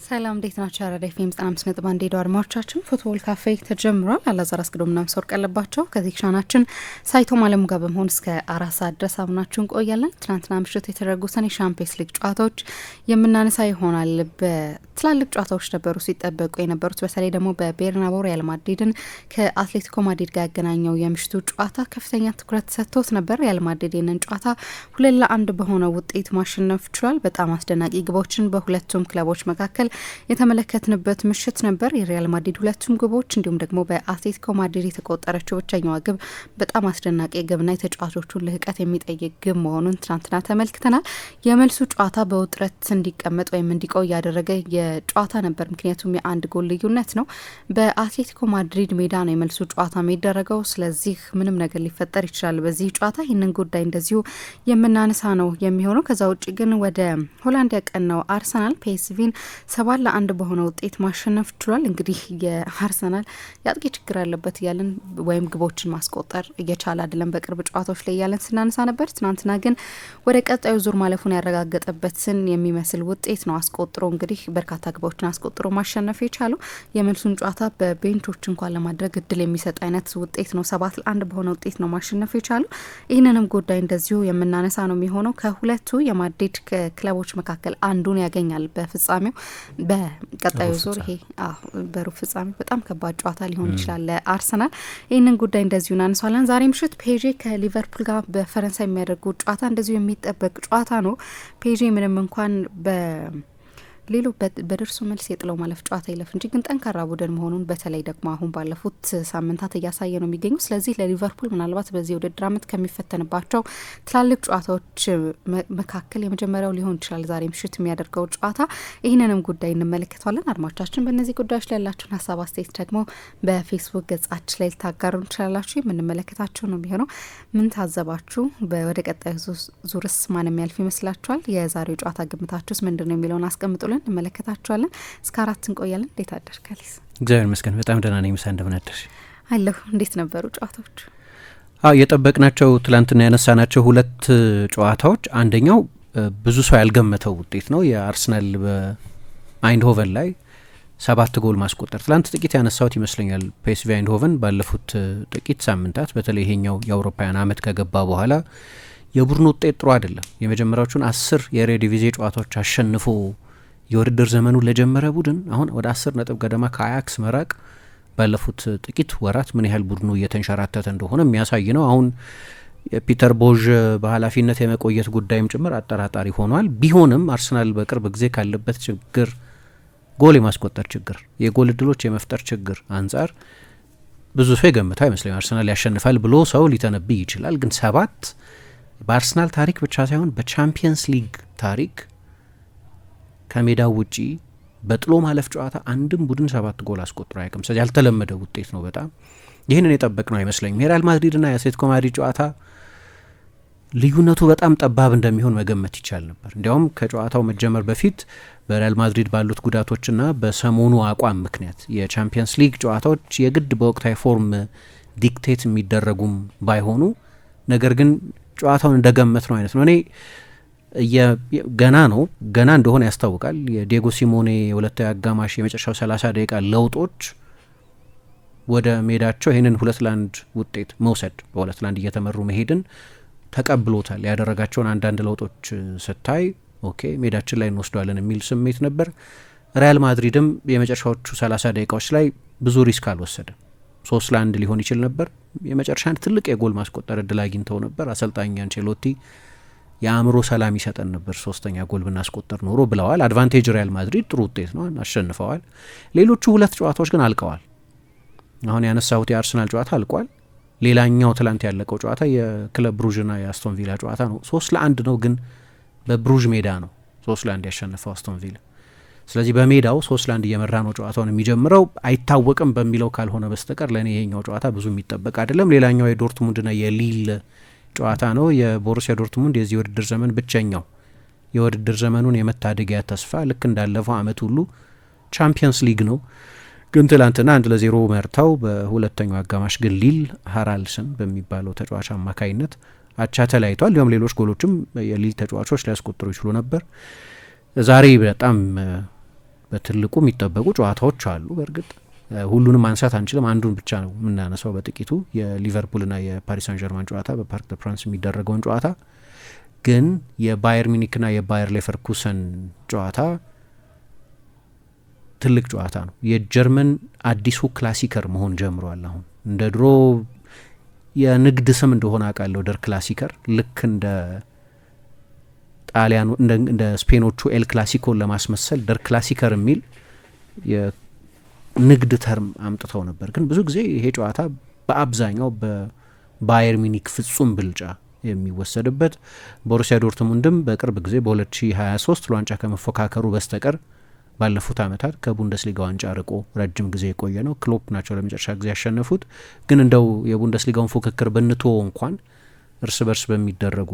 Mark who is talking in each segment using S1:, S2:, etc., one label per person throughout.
S1: ሰላም እንዴት ናችሁ? አራዳ ኤፍኤም 95.1 ሄዶ አድማጮቻችን ፉትቦል ካፌ ተጀምሯል። አላዛር አስገዶምና መስወር ቀለባቸው ከቴክኒሻናችን ሳይቶም አለሙ ጋር በመሆን እስከ 4 ሰዓት ድረስ አብናችሁ እንቆያለን። ትናንትና ምሽት የተደረጉትን የሻምፒየንስ ሊግ ጨዋታዎች የምናነሳ ይሆናል። በትላልቅ ጨዋታዎች ነበሩ ሲጠበቁ የነበሩት። በተለይ ደግሞ በቤርናባው ሪያል ማድሪድን ከአትሌቲኮ ማድሪድ ጋር ያገናኘው የምሽቱ ጨዋታ ከፍተኛ ትኩረት ሰጥቶት ነበር። ሪያል ማድሪድ ይህንን ጨዋታ 2-1 በሆነ ውጤት ማሸነፍ ችሏል። በጣም አስደናቂ ግቦችን በሁለቱም ክለቦች መካከል የተመለከትንበት ምሽት ነበር። የሪያል ማድሪድ ሁለቱም ግቦች እንዲሁም ደግሞ በአትሌቲኮ ማድሪድ የተቆጠረችው ብቸኛዋ ግብ በጣም አስደናቂ ግብና የተጫዋቾቹን ልህቀት የሚጠይቅ ግብ መሆኑን ትናንትና ተመልክተናል። የመልሱ ጨዋታ በውጥረት እንዲቀመጥ ወይም እንዲቆይ ያደረገ የጨዋታ ነበር። ምክንያቱም የአንድ ጎል ልዩነት ነው። በአትሌቲኮ ማድሪድ ሜዳ ነው የመልሱ ጨዋታ የሚደረገው። ስለዚህ ምንም ነገር ሊፈጠር ይችላል በዚህ ጨዋታ። ይህንን ጉዳይ እንደዚሁ የምናነሳ ነው የሚሆነው። ከዛ ውጭ ግን ወደ ሆላንድ ያቀናው አርሰናል ፒኤስቪን 7-1 በሆነ ውጤት ማሸነፍ ችሏል። እንግዲህ የአርሰናል የአጥቂ ችግር አለበት እያለን ወይም ግቦችን ማስቆጠር እየቻለ አይደለም በቅርብ ጨዋታዎች ላይ እያለን ስናነሳ ነበር። ትናንትና ግን ወደ ቀጣዩ ዙር ማለፉን ያረጋገጠበትን የሚመስል ውጤት ነው አስቆጥሮ እንግዲህ በርካታ ግቦችን አስቆጥሮ ማሸነፍ የቻለው። የመልሱን ጨዋታ በቤንቾች እንኳን ለማድረግ እድል የሚሰጥ አይነት ውጤት ነው። 7-1 በሆነ ውጤት ነው ማሸነፍ የቻለው። ይህንንም ጉዳይ እንደዚሁ የምናነሳ ነው የሚሆነው። ከሁለቱ የማድሪድ ክለቦች መካከል አንዱን ያገኛል በፍጻሜው በቀጣዩ ዙር። ይሄ በሩብ ፍጻሜ በጣም ከባድ ጨዋታ ሊሆን ይችላል ለአርሰናል። ይህንን ጉዳይ እንደዚሁ እናነሳለን። ዛሬ ምሽት ፔዤ ከሊቨርፑል ጋር በፈረንሳይ የሚያደርጉት ጨዋታ እንደዚሁ የሚጠበቅ ጨዋታ ነው። ፔዤ ምንም እንኳን ሌሎ በደርሶ መልስ የጥለው ማለፍ ጨዋታ ይለፍ እንጂ ግን ጠንካራ ቡድን መሆኑን በተለይ ደግሞ አሁን ባለፉት ሳምንታት እያሳየ ነው የሚገኙ። ስለዚህ ለሊቨርፑል ምናልባት በዚህ ውድድር ዓመት ከሚፈተንባቸው ትላልቅ ጨዋታዎች መካከል የመጀመሪያው ሊሆን ይችላል ዛሬ ምሽት የሚያደርገው ጨዋታ። ይህንንም ጉዳይ እንመለከተዋለን። አድማጮቻችን በእነዚህ ጉዳዮች ላይ ያላችሁን ሀሳብ አስተያየት ደግሞ በፌስቡክ ገጻችን ላይ ልታጋሩ እንችላላችሁ። የምንመለከታችሁ ነው የሚሆነው። ምን ታዘባችሁ? ወደ ቀጣዩ ዙርስ ማን የሚያልፍ ይመስላችኋል? የዛሬው ጨዋታ ግምታችሁስ ምንድን ነው የሚለውን አስቀምጡልን። እንመለከታችኋለን። እስከ 4 እንቆያለን። እንዴት አደርካለስ?
S2: እግዚአብሔር ይመስገን በጣም ደህና ነኝ። ምሳ እንደምን አደርሽ?
S1: አለሁ። እንዴት ነበሩ ጨዋታዎቹ?
S2: የጠበቅናቸው ትላንትና ያነሳናቸው ሁለት ጨዋታዎች አንደኛው ብዙ ሰው ያልገመተው ውጤት ነው። የአርሰናል በአይንድሆቨን ላይ 7 ጎል ማስቆጠር። ትላንት ጥቂት ያነሳሁት ይመስለኛል። ፒኤስቪ አይንድሆቨን ባለፉት ጥቂት ሳምንታት በተለይ ይሄኛው የአውሮፓውያን አመት ከገባ በኋላ የቡድኑ ውጤት ጥሩ አይደለም። የመጀመሪያዎቹን 10 የኤሬዲቪዜ ጨዋታዎች አሸንፎ የውድድር ዘመኑን ለጀመረ ቡድን አሁን ወደ 10 ነጥብ ገደማ ከአያክስ መራቅ ባለፉት ጥቂት ወራት ምን ያህል ቡድኑ እየተንሸራተተ እንደሆነ የሚያሳይ ነው። አሁን የፒተር ቦዥ በኃላፊነት የመቆየት ጉዳይም ጭምር አጠራጣሪ ሆኗል። ቢሆንም አርሰናል በቅርብ ጊዜ ካለበት ችግር፣ ጎል የማስቆጠር ችግር፣ የጎል እድሎች የመፍጠር ችግር አንጻር ብዙ ሰው የገምተው አይመስለኝም አርሰናል ያሸንፋል ብሎ ሰው ሊተነብይ ይችላል። ግን 7 በአርሰናል ታሪክ ብቻ ሳይሆን በቻምፒየንስ ሊግ ታሪክ ከሜዳው ውጪ በጥሎ ማለፍ ጨዋታ አንድም ቡድን 7 ጎል አስቆጥሮ አያውቅም። ስለዚህ ያልተለመደ ውጤት ነው በጣም። ይህንን የጠበቅ ነው አይመስለኝም። የሪያል ማድሪድና የአትሌቲኮ ማድሪድ ጨዋታ ልዩነቱ በጣም ጠባብ እንደሚሆን መገመት ይቻል ነበር። እንዲያውም ከጨዋታው መጀመር በፊት በሪያል ማድሪድ ባሉት ጉዳቶችና በሰሞኑ አቋም ምክንያት የቻምፒየንስ ሊግ ጨዋታዎች የግድ በወቅታዊ ፎርም ዲክቴት የሚደረጉም ባይሆኑ ነገር ግን ጨዋታውን እንደገመት ነው አይነት ነው። እኔ ገና እንደሆነ ያስታውቃል። የዲየጎ ሲሞኔ የሁለተኛ አጋማሽ የመጨረሻው 30 ደቂቃ ለውጦች ወደ ሜዳቸው ይህንን 2-1 ውጤት መውሰድ በ2-1 እየተመሩ መሄድን ተቀብሎታል። ያደረጋቸውን አንዳንድ ለውጦች ስታይ ኦኬ ሜዳችን ላይ እንወስደዋለን የሚል ስሜት ነበር። ሪያል ማድሪድም የመጨረሻዎቹ 30 ደቂቃዎች ላይ ብዙ ሪስክ አልወሰደም። 3-1 ሊሆን ይችል ነበር። የመጨረሻ ትልቅ የጎል ማስቆጠር እድል አግኝተው ነበር። አሰልጣኝ አንቼሎቲ የአእምሮ ሰላም ይሰጠን ነበር 3ኛ ጎል ብናስቆጠር ኖሮ ብለዋል። አድቫንቴጅ ሪያል ማድሪድ፣ ጥሩ ውጤት ነው፣ አሸንፈዋል። ሌሎቹ 2 ጨዋታዎች ግን አልቀዋል። አሁን ያነሳሁት የአርሰናል ጨዋታ አልቋል። ሌላኛው ትላንት ያለቀው ጨዋታ የክለብ ብሩዥና የአስቶን ቪላ ጨዋታ ነው። 3-1 ነው፣ ግን በብሩዥ ሜዳ ነው 3-1 ያሸነፈው አስቶን ቪላ። ስለዚህ በሜዳው 3-1 እየመራ ነው ጨዋታውን የሚጀምረው። አይታወቅም በሚለው ካልሆነ በስተቀር ለእኔ ይሄኛው ጨዋታ ብዙ የሚጠበቅ አይደለም። ሌላኛው የዶርትሙንድና የሊል ጨዋታ ነው። የቦሩሲያ ዶርትሙንድ የዚህ የውድድር ዘመን ብቸኛው የውድድር ዘመኑን የመታደጊያ ተስፋ ልክ እንዳለፈው አመት ሁሉ ቻምፒየንስ ሊግ ነው። ግን ትላንትና 1-0 መርተው በሁለተኛው አጋማሽ ግን ሊል ሃራልስን በሚባለው ተጫዋች አማካይነት አቻ ተለያይቷል። እንዲሁም ሌሎች ጎሎችም የሊል ተጫዋቾች ሊያስቆጥሩ ይችሉ ነበር። ዛሬ በጣም በትልቁ የሚጠበቁ ጨዋታዎች አሉ። በእርግጥ ሁሉንም ማንሳት አንችልም፣ አንዱን ብቻ ነው የምናነሳው በጥቂቱ የሊቨርፑልና የፓሪስ ሳን ጀርማን ጨዋታ በፓርክ ደ ፕራንስ የሚደረገውን ጨዋታ። ግን የባየር ሚኒክና የባየር ሌቨርኩሰን ጨዋታ ትልቅ ጨዋታ ነው። የጀርመን አዲሱ ክላሲከር መሆን ጀምሯል። አሁን እንደ ድሮ የንግድ ስም እንደሆነ አውቃለሁ ደር ክላሲከር፣ ልክ እንደ ጣሊያኑ እንደ ስፔኖቹ ኤል ክላሲኮን ለማስመሰል ደር ክላሲከር የሚል የንግድ ተርም አምጥተው ነበር። ግን ብዙ ጊዜ ይሄ ጨዋታ በአብዛኛው በባየር ሚኒክ ፍጹም ብልጫ የሚወሰድበት፣ ቦሩሲያ ዶርትሙንድም በቅርብ ጊዜ በ2023 ለዋንጫ ከመፎካከሩ በስተቀር ባለፉት ዓመታት ከቡንደስሊጋ ዋንጫ ርቆ ረጅም ጊዜ የቆየ ነው። ክሎፕ ናቸው ለመጨረሻ ጊዜ ያሸነፉት። ግን እንደው የቡንደስሊጋውን ፉክክር ብንትወ እንኳን እርስ በርስ በሚደረጉ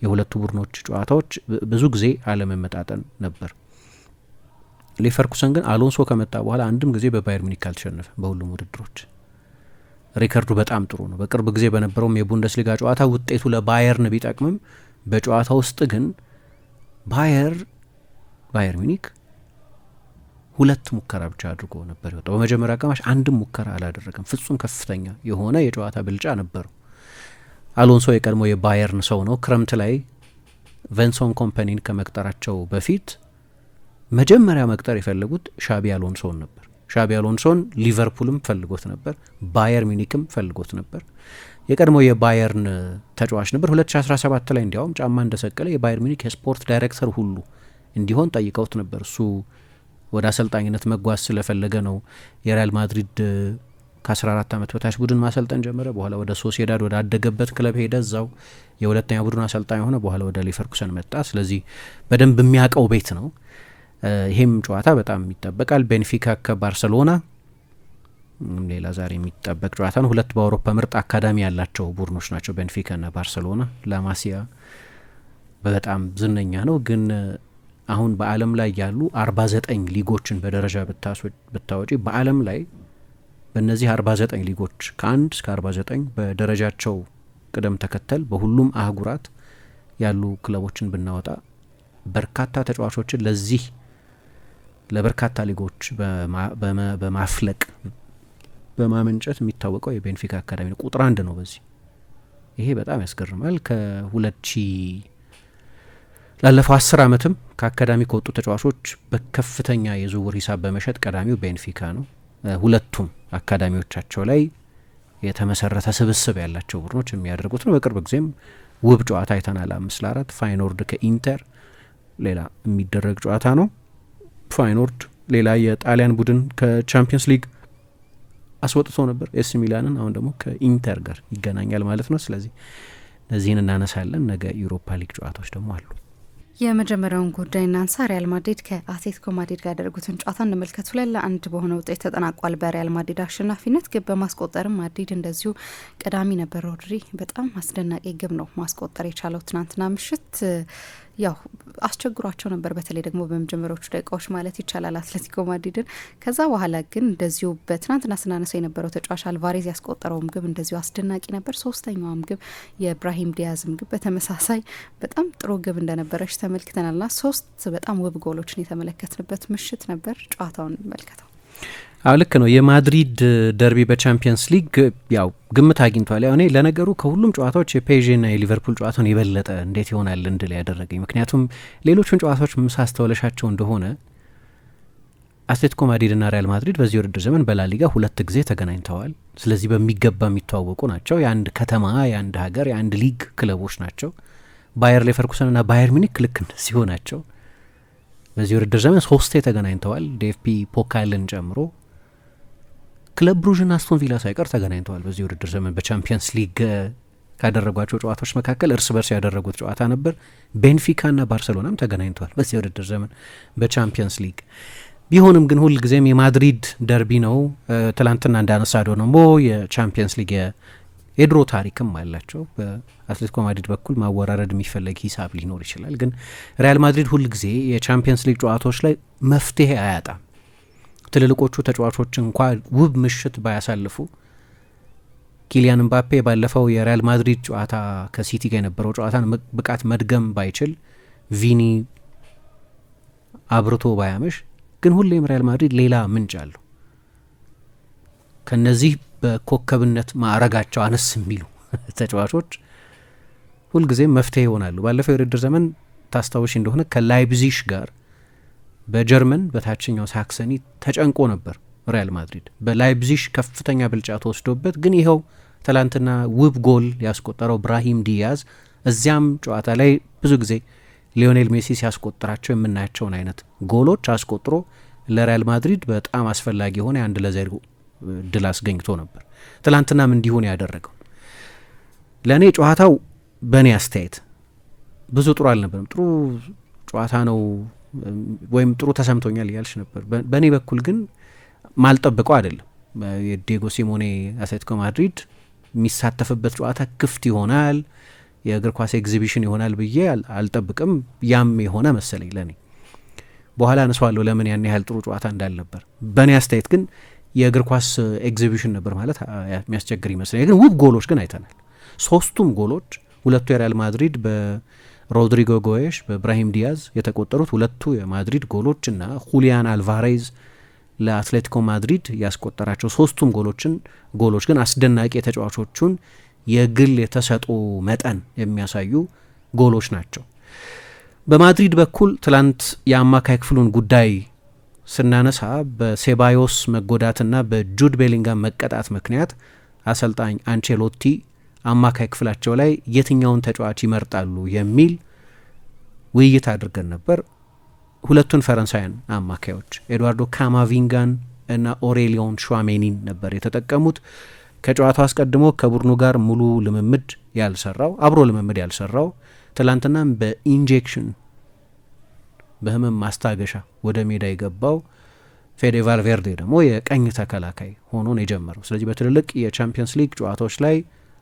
S2: የሁለቱ ቡድኖች ጨዋታዎች ብዙ ጊዜ አለመመጣጠን ነበር። ሌቨርኩሰን ግን አሎንሶ ከመጣ በኋላ አንድም ጊዜ በባየር ሚኒክ አልተሸነፈም በሁሉም ውድድሮች። ሪከርዱ በጣም ጥሩ ነው። በቅርብ ጊዜ በነበረውም የቡንደስሊጋ ጨዋታ ውጤቱ ለባየርን ቢጠቅምም በጨዋታ ውስጥ ግን ባየር ሚኒክ 2 ሙከራ ብቻ አድርጎ ነበር የወጣው። በመጀመሪያ አጋማሽ አንድም ሙከራ አላደረገም። ፍጹም ከፍተኛ የሆነ የጨዋታ ብልጫ ነበረው። አሎንሶ የቀድሞ የባየርን ሰው ነው። ክረምት ላይ ቬንሶን ኮምፓኒን ከመቅጠራቸው በፊት መጀመሪያ መቅጠር የፈለጉት ሻቢ አሎንሶን ነበር። ሻቢ አሎንሶን ሊቨርፑልም ፈልጎት ነበር፣ ባየር ሚኒክም ፈልጎት ነበር። የቀድሞ የባየርን ተጫዋች ነበር። 2017 ላይ እንዲያውም ጫማ እንደሰቀለ የባየር ሚኒክ የስፖርት ዳይሬክተር ሁሉ እንዲሆን ጠይቀውት ነበር። እሱ ወደ አሰልጣኝነት መጓዝ ስለፈለገ ነው። የሪያል ማድሪድ ከ14 ዓመት በታች ቡድን ማሰልጠን ጀመረ። በኋላ ወደ ሶሲዳድ ወደ አደገበት ክለብ ሄደ። እዛው የሁለተኛ ቡድን አሰልጣኝ ሆነ። በኋላ ወደ ሌቨርኩሰን መጣ። ስለዚህ በደንብ የሚያውቀው ቤት ነው። ይሄም ጨዋታ በጣም ይጠበቃል። ቤንፊካ ከባርሰሎና ሌላ ዛሬ የሚጠበቅ ጨዋታ ነው። 2 በአውሮፓ ምርጥ አካዳሚ ያላቸው ቡድኖች ናቸው ቤንፊካና ባርሰሎና። ላማሲያ በጣም ዝነኛ ነው። ግን አሁን በዓለም ላይ ያሉ 49 ሊጎችን በደረጃ ብታወጪ በዓለም ላይ በእነዚህ 49 ሊጎች ከ1 እስከ 49 በደረጃቸው ቅደም ተከተል በሁሉም አህጉራት ያሉ ክለቦችን ብናወጣ በርካታ ተጫዋቾችን ለበርካታ ሊጎች በማፍለቅ በማመንጨት የሚታወቀው የቤንፊካ አካዳሚ ነው። ቁጥር 1 ነው በዚህ። ይሄ በጣም ያስገርማል። ላለፈው 10 ዓመትም ከአካዳሚ ከወጡ ተጫዋቾች በከፍተኛ የዝውውር ሂሳብ በመሸጥ ቀዳሚው ቤንፊካ ነው። ሁለቱም አካዳሚዎቻቸው ላይ የተመሰረተ ስብስብ ያላቸው ቡድኖች የሚያደርጉት ነው። በቅርብ ጊዜም ውብ ጨዋታ አይተናል። 5-4 ፋይኖርድ ከኢንተር ሌላ የሚደረግ ጨዋታ ነው። ፋይኖርድ ሌላ የጣሊያን ቡድን ከቻምፒየንስ ሊግ አስወጥቶ ነበር ኤሲ ሚላንን። አሁን ደግሞ ከኢንተር ጋር ይገናኛል ማለት ነው። ስለዚህ እነዚህን እናነሳለን። ነገ ዩሮፓ ሊግ ጨዋታዎች ደግሞ አሉ።
S1: የመጀመሪያውን ጉዳይ እናንሳ። ሪያል ማድሪድ ከአትሌቲኮ ማድሪድ ጋር ያደረጉትን ጨዋታ እንመልከት። 2-1 በሆነ ውጤት ተጠናቋል በሪያል ማድሪድ አሸናፊነት። ግብ በማስቆጠርም ማድሪድ እንደዚሁ ቀዳሚ ነበር። ሮድሪ በጣም አስደናቂ ግብ ነው ማስቆጠር የቻለው ትናንትና ምሽት። ያው አስቸግሯቸው ነበር፣ በተለይ ደግሞ በመጀመሪያዎቹ ደቂቃዎች ማለት ይቻላል አትሌቲኮ ማድሪድን። ከዛ በኋላ ግን እንደዚሁ በትናንትና ስናነሳው የነበረው ተጫዋች አልቫሬዝ ያስቆጠረውም ግብ እንደዚሁ አስደናቂ ነበር። 3ኛዋም ግብ የብራሂም ዲያዝም ግብ በተመሳሳይ በጣም ጥሩ ግብ እንደነበረች ተመልክተናልና 3 በጣም ውብ ጎሎችን የተመለከትንበት ምሽት ነበር። ጨዋታውን እንመልከተው።
S2: ልክ ነው። የማድሪድ ደርቢ በቻምፒየንስ ሊግ ያው ግምት አግኝቷል። ያው እኔ ለነገሩ ከሁሉም ጨዋታዎች የፔዥና የሊቨርፑል ጨዋታውን የበለጠ እንዴት ይሆናል እንድል ያደረገኝ፣ ምክንያቱም ሌሎቹን ጨዋታዎች ምሳስተውለሻቸው እንደሆነ አትሌቲኮ ማድሪድና ሪያል ማድሪድ በዚህ ውድድር ዘመን በላሊጋ 2 ጊዜ ተገናኝተዋል። ስለዚህ በሚገባ የሚተዋወቁ ናቸው። የአንድ ከተማ፣ የአንድ ሀገር፣ የአንድ ሊግ ክለቦች ናቸው። ባየር ሌቨርኩሰንና ባየር ሚኒክ ልክ እንደዚሁ ናቸው። በዚህ ውድድር ዘመን 3 ተገናኝተዋል፣ ዴፍፒ ፖካልን ጨምሮ። ክለብ ብሩዥና አስቶን ቪላ ሳይቀር ተገናኝተዋል በዚህ ውድድር ዘመን። በቻምፒየንስ ሊግ ካደረጓቸው ጨዋታዎች መካከል እርስ በርስ ያደረጉት ጨዋታ ነበር። ቤንፊካና ባርሰሎናም ተገናኝተዋል በዚህ ውድድር ዘመን በቻምፒየንስ ሊግ። ቢሆንም ግን ሁል ጊዜም የማድሪድ ደርቢ ነው። ትላንትና እንዳነሳ ደግሞ የቻምፒየንስ ሊግ የድሮ ታሪክም አላቸው። በአትሌቲኮ ማድሪድ በኩል ማወራረድ የሚፈለግ ሂሳብ ሊኖር ይችላል። ግን ሪያል ማድሪድ ሁል ጊዜ የቻምፒየንስ ሊግ ጨዋታዎች ላይ መፍትሄ አያጣም። ትልልቆቹ ተጫዋቾች እንኳ ውብ ምሽት ባያሳልፉ፣ ኪሊያን ምባፔ ባለፈው የሪያል ማድሪድ ጨዋታ ከሲቲ ጋር የነበረው ጨዋታን ብቃት መድገም ባይችል፣ ቪኒ አብርቶ ባያመሽ፣ ግን ሁሌም ሪያል ማድሪድ ሌላ ምንጭ አለው። ከነዚህ በኮከብነት ማዕረጋቸው አነስ የሚሉ ተጫዋቾች ሁልጊዜም መፍትሄ ይሆናሉ። ባለፈው የውድድር ዘመን ታስታውሽ እንደሆነ ከላይፕዚሽ ጋር በጀርመን በታችኛው ሳክሰኒ ተጨንቆ ነበር ሪያል ማድሪድ። በላይፕዚሽ ከፍተኛ ብልጫ ተወስዶበት፣ ግን ይኸው ትላንትና ውብ ጎል ያስቆጠረው ብራሂም ዲያዝ እዚያም ጨዋታ ላይ ብዙ ጊዜ ሊዮኔል ሜሲ ሲያስቆጥራቸው የምናያቸውን አይነት ጎሎች አስቆጥሮ ለሪያል ማድሪድ በጣም አስፈላጊ የሆነ 1-0 ድል አስገኝቶ ነበር። ትላንትናም እንዲሆን ያደረገው ለእኔ ጨዋታው በእኔ አስተያየት ብዙ ጥሩ አልነበርም። ጥሩ ጨዋታ ነው ወይም ጥሩ ተሰምቶኛል እያልሽ ነበር። በእኔ በኩል ግን ማልጠብቀው አይደለም። የዲየጎ ሲሞኔ አትሌቲኮ ማድሪድ የሚሳተፍበት ጨዋታ ክፍት ይሆናል፣ የእግር ኳስ ኤግዚቢሽን ይሆናል ብዬ አልጠብቅም። ያም የሆነ መሰለኝ ለእኔ። በኋላ አነሳዋለሁ ለምን ያን ያህል ጥሩ ጨዋታ እንዳልነበር። በእኔ አስተያየት ግን የእግር ኳስ ኤግዚቢሽን ነበር ማለት የሚያስቸግር ይመስለኛል። ግን ውብ ጎሎች ግን አይተናል። ሶስቱም ጎሎች ሁለቱ የሪያል ማድሪድ በሮድሪጎ ጎየሽ በብራሂም ዲያዝ የተቆጠሩት ሁለቱ የማድሪድ ጎሎች እና ሁሊያን አልቫሬዝ ለአትሌቲኮ ማድሪድ ያስቆጠራቸው ሶስቱም ጎሎች ግን አስደናቂ የተጫዋቾቹን የግል የተሰጥኦ መጠን የሚያሳዩ ጎሎች ናቸው። በማድሪድ በኩል ትላንት የአማካይ ክፍሉን ጉዳይ ስናነሳ በሴባዮስ መጎዳትና በጁድ ቤሊንጋም መቀጣት ምክንያት አሰልጣኝ አንቼሎቲ አማካይ ክፍላቸው ላይ የትኛውን ተጫዋች ይመርጣሉ የሚል ውይይት አድርገን ነበር። ሁለቱን ፈረንሳያን አማካዮች ኤድዋርዶ ካማቪንጋን እና ኦሬሊዮን ሹዋሜኒን ነበር የተጠቀሙት። ከጨዋታው አስቀድሞ ከቡድኑ ጋር ሙሉ ልምምድ ያልሰራው ትላንትናም በኢንጀክሽን በህመም ማስታገሻ ወደ ሜዳ የገባው ፌዴ ቫልቬርዴ ደግሞ የቀኝ ተከላካይ ሆኖ ነው የጀመረው። ስለዚህ በትልልቅ የቻምፒየንስ ሊግ ጨዋታዎች ላይ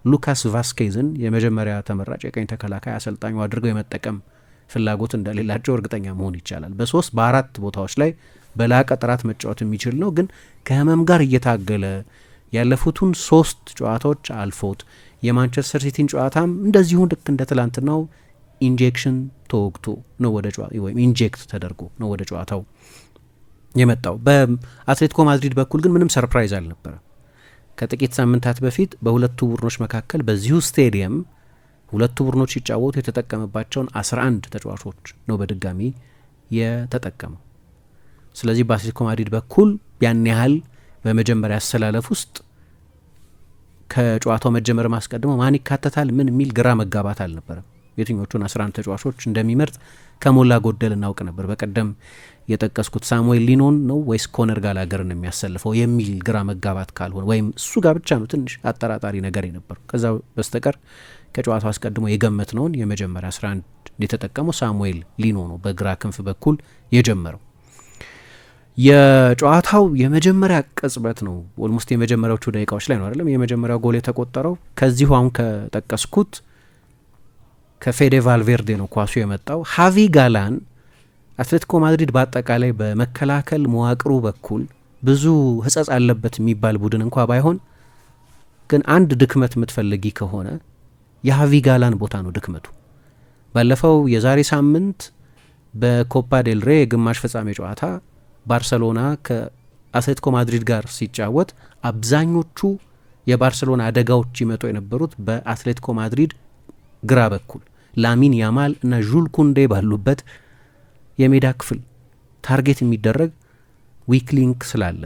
S2: ሉካስ ቫስኬዝን የመጀመሪያ ተመራጭ የቀኝ ተከላካይ አሰልጣኙ አድርገው የመጠቀም ፍላጎት እንደሌላቸው እርግጠኛ መሆን ይቻላል። በ3-4 ቦታዎች ላይ በላቀ ጥራት መጫወት የሚችል ነው፣ ግን ከህመም ጋር እየታገለ ያለፉትን 3 ጨዋታዎች አልፎት የማንቸስተር ሲቲን ጨዋታም እንደዚሁ ልክ እንደ ትላንትናው ኢንጀክሽን ተወግቶ ነው ወደ ጨዋታው ወይም ኢንጀክት ተደርጎ ነው ወደ ጨዋታው የመጣው። በአትሌቲኮ ማድሪድ በኩል ግን ምንም ሰርፕራይዝ አልነበረም። ከጥቂት ሳምንታት በፊት በሁለቱ ቡድኖች መካከል በዚሁ ስቴዲየም ሁለቱ ቡድኖች ሲጫወቱ የተጠቀመባቸውን 11 ተጫዋቾች ነው በድጋሚ የተጠቀመው። ስለዚህ በአትሌቲኮ ማድሪድ በኩል ያን ያህል በመጀመሪያ አሰላለፍ ውስጥ ከጨዋታው መጀመር ማስቀድመው ማን ይካተታል ምን የሚል ግራ መጋባት አልነበረም። የትኞቹን 11 ተጫዋቾች እንደሚመርጥ ከሞላ ጎደል እናውቅ ነበር። በቀደም የጠቀስኩት ሳሙኤል ሊኖን ነው ወይስ ኮነር ጋላገርን የሚያሰልፈው የሚል ግራ መጋባት ካልሆነ ወይም እሱ ጋር ብቻ ነው ትንሽ አጠራጣሪ ነገር የነበረው። ከዛ በስተቀር ከጨዋታው አስቀድሞ የገመት ነውን የመጀመሪያ 11 የተጠቀመው ሳሙኤል ሊኖ ነው በግራ ክንፍ በኩል የጀመረው። የጨዋታው የመጀመሪያ ቅጽበት ነው ኦልሞስት የመጀመሪያዎቹ ደቂቃዎች ላይ ነው አይደለም የመጀመሪያው ጎል የተቆጠረው። ከዚሁ አሁን ከጠቀስኩት ከፌዴ ቫልቬርዴ ነው ኳሱ የመጣው። ሃቪ ጋላን አትሌቲኮ ማድሪድ በአጠቃላይ በመከላከል መዋቅሩ በኩል ብዙ ሕጸጽ አለበት የሚባል ቡድን እንኳ ባይሆን ግን አንድ ድክመት የምትፈልጊ ከሆነ የሃቪ ጋላን ቦታ ነው ድክመቱ። ባለፈው የዛሬ ሳምንት በኮፓ ዴል ሬ የግማሽ ፍጻሜ ጨዋታ ባርሰሎና ከአትሌቲኮ ማድሪድ ጋር ሲጫወት አብዛኞቹ የባርሰሎና አደጋዎች ይመጡ የነበሩት በአትሌቲኮ ማድሪድ ግራ በኩል ላሚን ያማል እና ዡል ኩንዴ ባሉበት የሜዳ ክፍል ታርጌት የሚደረግ ዊክ ሊንክ ስላለ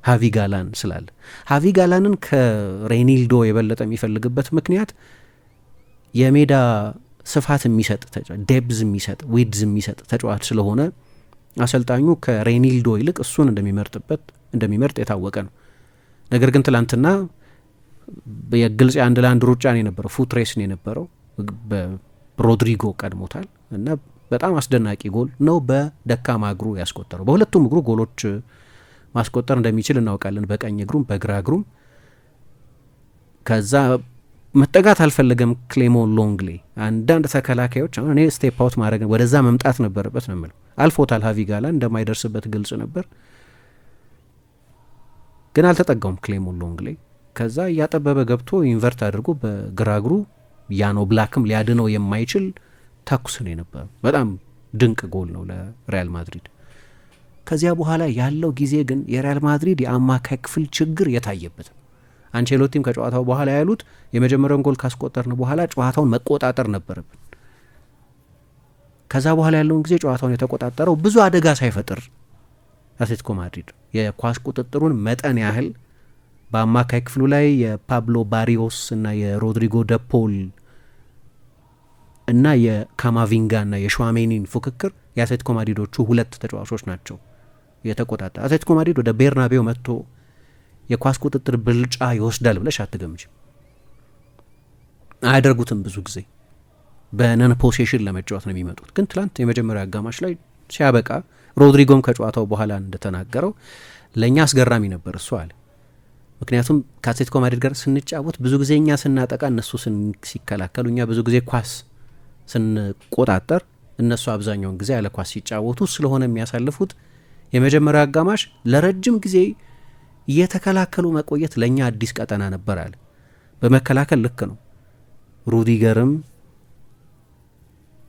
S2: ሃቪ ጋላን ስላለ ሃቪ ጋላንን ከሬኒልዶ የበለጠ የሚፈልግበት ምክንያት የሜዳ ስፋት የሚሰጥ ዴፕዝ የሚሰጥ ዊድዝ የሚሰጥ ተጫዋች ስለሆነ አሰልጣኙ ከሬኒልዶ ይልቅ እሱን እንደሚመርጥ የታወቀ ነው። ነገር ግን ትላንትና የግልጽ የአንድ ለአንድ ሩጫ ነው የነበረው፣ ፉት ሬስ ነው የነበረው። በሮድሪጎ ቀድሞታል እና በጣም አስደናቂ ጎል ነው በደካማ እግሩ ያስቆጠረው። በሁለቱም እግሩ ጎሎች ማስቆጠር እንደሚችል እናውቃለን፣ በቀኝ እግሩም በግራ እግሩም። ከዛ መጠጋት አልፈለገም ክሌሞን ሎንግሌ። አንዳንድ ተከላካዮች አሁን እኔ ስቴፕ አውት ማድረግ ወደዛ መምጣት ነበረበት ነው የምለው። አልፎታል ሃቪ ጋላን እንደማይደርስበት ግልጽ ነበር፣ ግን አልተጠጋውም ክሌሞን ሎንግሌ። ከዛ እያጠበበ ገብቶ ኢንቨርት አድርጎ በግራ እግሩ ያኖ ብላክም ሊያድነው የማይችል ተኩስ ነው የነበረው። በጣም ድንቅ ጎል ነው ለሪያል ማድሪድ። ከዚያ በኋላ ያለው ጊዜ ግን የሪያል ማድሪድ የአማካይ ክፍል ችግር የታየበት። አንቼሎቲም ከጨዋታው በኋላ ያሉት የመጀመሪያውን ጎል ካስቆጠርን በኋላ ጨዋታውን መቆጣጠር ነበረብን። ከዛ በኋላ ያለውን ጊዜ ጨዋታውን የተቆጣጠረው ብዙ አደጋ ሳይፈጥር አትሌቲኮ ማድሪድ የኳስ ቁጥጥሩን መጠን ያህል በአማካይ ክፍሉ ላይ የፓብሎ ባሪዮስ እና የሮድሪጎ ደፖል እና የካማቪንጋ እና የሹዋሜኒን ፉክክር የአትሌቲኮ ማድሪዶቹ ሁለት ተጫዋቾች ናቸው የተቆጣጠረ። አትሌቲኮ ማድሪድ ወደ ቤርናቤው መጥቶ የኳስ ቁጥጥር ብልጫ ይወስዳል ብለሽ አትገምችም። አያደርጉትም። ብዙ ጊዜ በነን ፖሴሽን ለመጫወት ነው የሚመጡት። ግን ትላንት የመጀመሪያ አጋማሽ ላይ ሲያበቃ ሮድሪጎም ከጨዋታው በኋላ እንደተናገረው ለእኛ አስገራሚ ነበር እሱ አለ። ምክንያቱም ከአትሌቲኮ ማድሪድ ጋር ስንጫወት ብዙ ጊዜ እኛ ስናጠቃ እነሱ ሲከላከሉ፣ እኛ ብዙ ጊዜ ኳስ ስንቆጣጠር እነሱ አብዛኛውን ጊዜ ያለ ኳስ ሲጫወቱ ስለሆነ የሚያሳልፉት የመጀመሪያ አጋማሽ ለረጅም ጊዜ እየተከላከሉ መቆየት ለእኛ አዲስ ቀጠና ነበር አለ። በመከላከል ልክ ነው። ሩዲገርም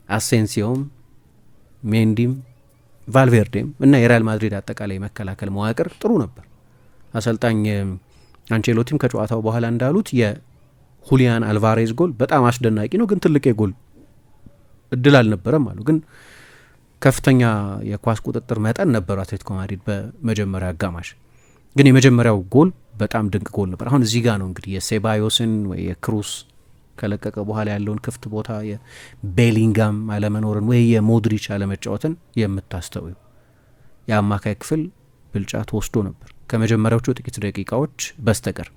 S2: አሴንሲዮም ሜንዲም ቫልቬርዴም እና የሪያል ማድሪድ አጠቃላይ መከላከል መዋቅር ጥሩ ነበር። አሰልጣኝ አንቼሎቲም ከጨዋታው በኋላ እንዳሉት የሁሊያን አልቫሬዝ ጎል በጣም አስደናቂ ነው፣ ግን ትልቅ የጎል እድል አልነበረም አሉ። ግን ከፍተኛ የኳስ ቁጥጥር መጠን ነበሩ አትሌቲኮ ማድሪድ በመጀመሪያ አጋማሽ። ግን የመጀመሪያው ጎል በጣም ድንቅ ጎል ነበር። አሁን እዚህ ጋር ነው እንግዲህ የሴባዮስን ወይ የክሩስ ከለቀቀ በኋላ ያለውን ክፍት ቦታ የቤሊንጋም አለመኖርን ወይ የሞድሪች አለመጫወትን የምታስተውዩ። የአማካይ ክፍል ብልጫ ተወስዶ ነበር ከመጀመሪያዎቹ ጥቂት ደቂቃዎች በስተቀር።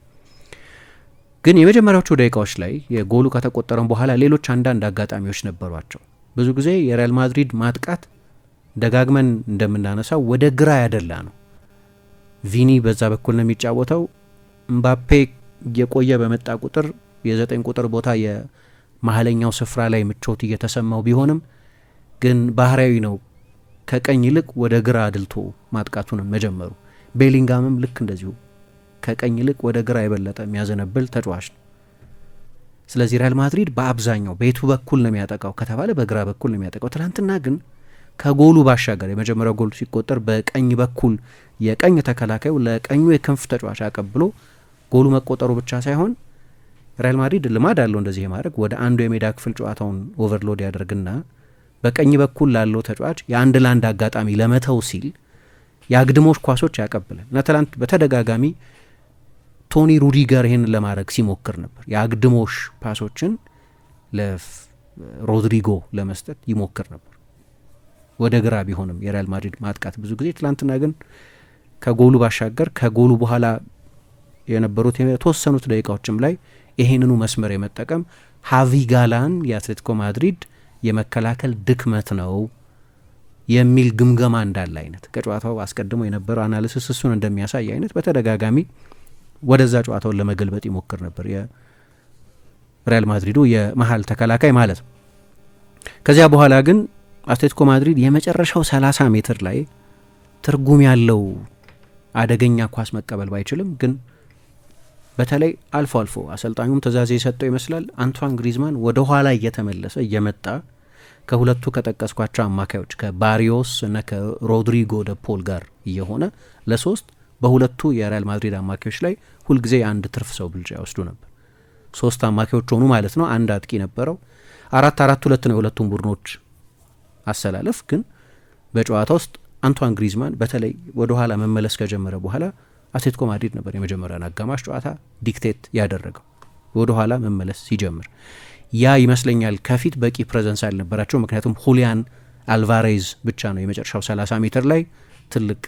S2: ግን የመጀመሪያዎቹ ደቂቃዎች ላይ የጎሉ ከተቆጠረም በኋላ ሌሎች አንዳንድ አጋጣሚዎች ነበሯቸው። ብዙ ጊዜ የሪያል ማድሪድ ማጥቃት ደጋግመን እንደምናነሳው ወደ ግራ ያደላ ነው። ቪኒ በዛ በኩል ነው የሚጫወተው። ምባፔ እየቆየ በመጣ ቁጥር የ9 ቁጥር ቦታ የመሀለኛው ስፍራ ላይ ምቾት እየተሰማው ቢሆንም ግን ባህሪያዊ ነው ከቀኝ ይልቅ ወደ ግራ አድልቶ ማጥቃቱን መጀመሩ። ቤሊንጋምም ልክ እንደዚሁ ከቀኝ ይልቅ ወደ ግራ የበለጠ የሚያዘነብል ተጫዋች ነው። ስለዚህ ሪያል ማድሪድ በአብዛኛው ቤቱ በኩል ነው የሚያጠቃው ከተባለ በግራ በኩል ነው የሚያጠቃው። ትናንትና ግን ከጎሉ ባሻገር የመጀመሪያው ጎል ሲቆጠር በቀኝ በኩል የቀኝ ተከላካዩ ለቀኙ የክንፍ ተጫዋች አቀብሎ ጎሉ መቆጠሩ ብቻ ሳይሆን ሪያል ማድሪድ ልማድ አለው እንደዚህ የማድረግ ወደ አንዱ የሜዳ ክፍል ጨዋታውን ኦቨርሎድ ያደርግና በቀኝ በኩል ላለው ተጫዋች የአንድ ለአንድ አጋጣሚ ለመተው ሲል የአግድሞሽ ኳሶች ያቀብላል እና ትናንት በተደጋጋሚ ቶኒ ሩዲገር ይህን ለማድረግ ሲሞክር ነበር። የአግድሞሽ ፓሶችን ለሮድሪጎ ለመስጠት ይሞክር ነበር ወደ ግራ ቢሆንም የሪያል ማድሪድ ማጥቃት ብዙ ጊዜ። ትላንትና ግን ከጎሉ ባሻገር ከጎሉ በኋላ የነበሩት የተወሰኑት ደቂቃዎችም ላይ ይሄንኑ መስመር የመጠቀም ሃቪ ጋላን የአትሌቲኮ ማድሪድ የመከላከል ድክመት ነው የሚል ግምገማ እንዳለ አይነት ከጨዋታው አስቀድሞ የነበረው አናሊሲስ እሱን እንደሚያሳይ አይነት በተደጋጋሚ ወደዛ ጨዋታውን ለመገልበጥ ይሞክር ነበር የሪያል ማድሪዱ የመሀል ተከላካይ ማለት ነው። ከዚያ በኋላ ግን አትሌቲኮ ማድሪድ የመጨረሻው 30 ሜትር ላይ ትርጉም ያለው አደገኛ ኳስ መቀበል ባይችልም ግን በተለይ አልፎ አልፎ አሰልጣኙም ትእዛዝ የሰጠው ይመስላል አንቷን ግሪዝማን ወደ ኋላ እየተመለሰ እየመጣ ከሁለቱ ከጠቀስኳቸው አማካዮች ከባሪዮስ እና ከሮድሪጎ ደ ፖል ጋር እየሆነ ለሶስት በሁለቱ የሪያል ማድሪድ አማካዮች ላይ ሁልጊዜ አንድ ትርፍ ሰው ብልጫ ይወስዱ ነበር። ሶስት አማካዮች ሆኑ ማለት ነው። አንድ አጥቂ ነበረው። 4-4-2 ነው የሁለቱም ቡድኖች አሰላለፍ። ግን በጨዋታ ውስጥ አንቷን ግሪዝማን በተለይ ወደ ኋላ መመለስ ከጀመረ በኋላ አትሌቲኮ ማድሪድ ነበር የመጀመሪያን አጋማሽ ጨዋታ ዲክቴት ያደረገው ወደ ኋላ መመለስ ሲጀምር። ያ ይመስለኛል ከፊት በቂ ፕሬዘንስ አልነበራቸው። ምክንያቱም ሁሊያን አልቫሬዝ ብቻ ነው የመጨረሻው 30 ሜትር ላይ ትልቅ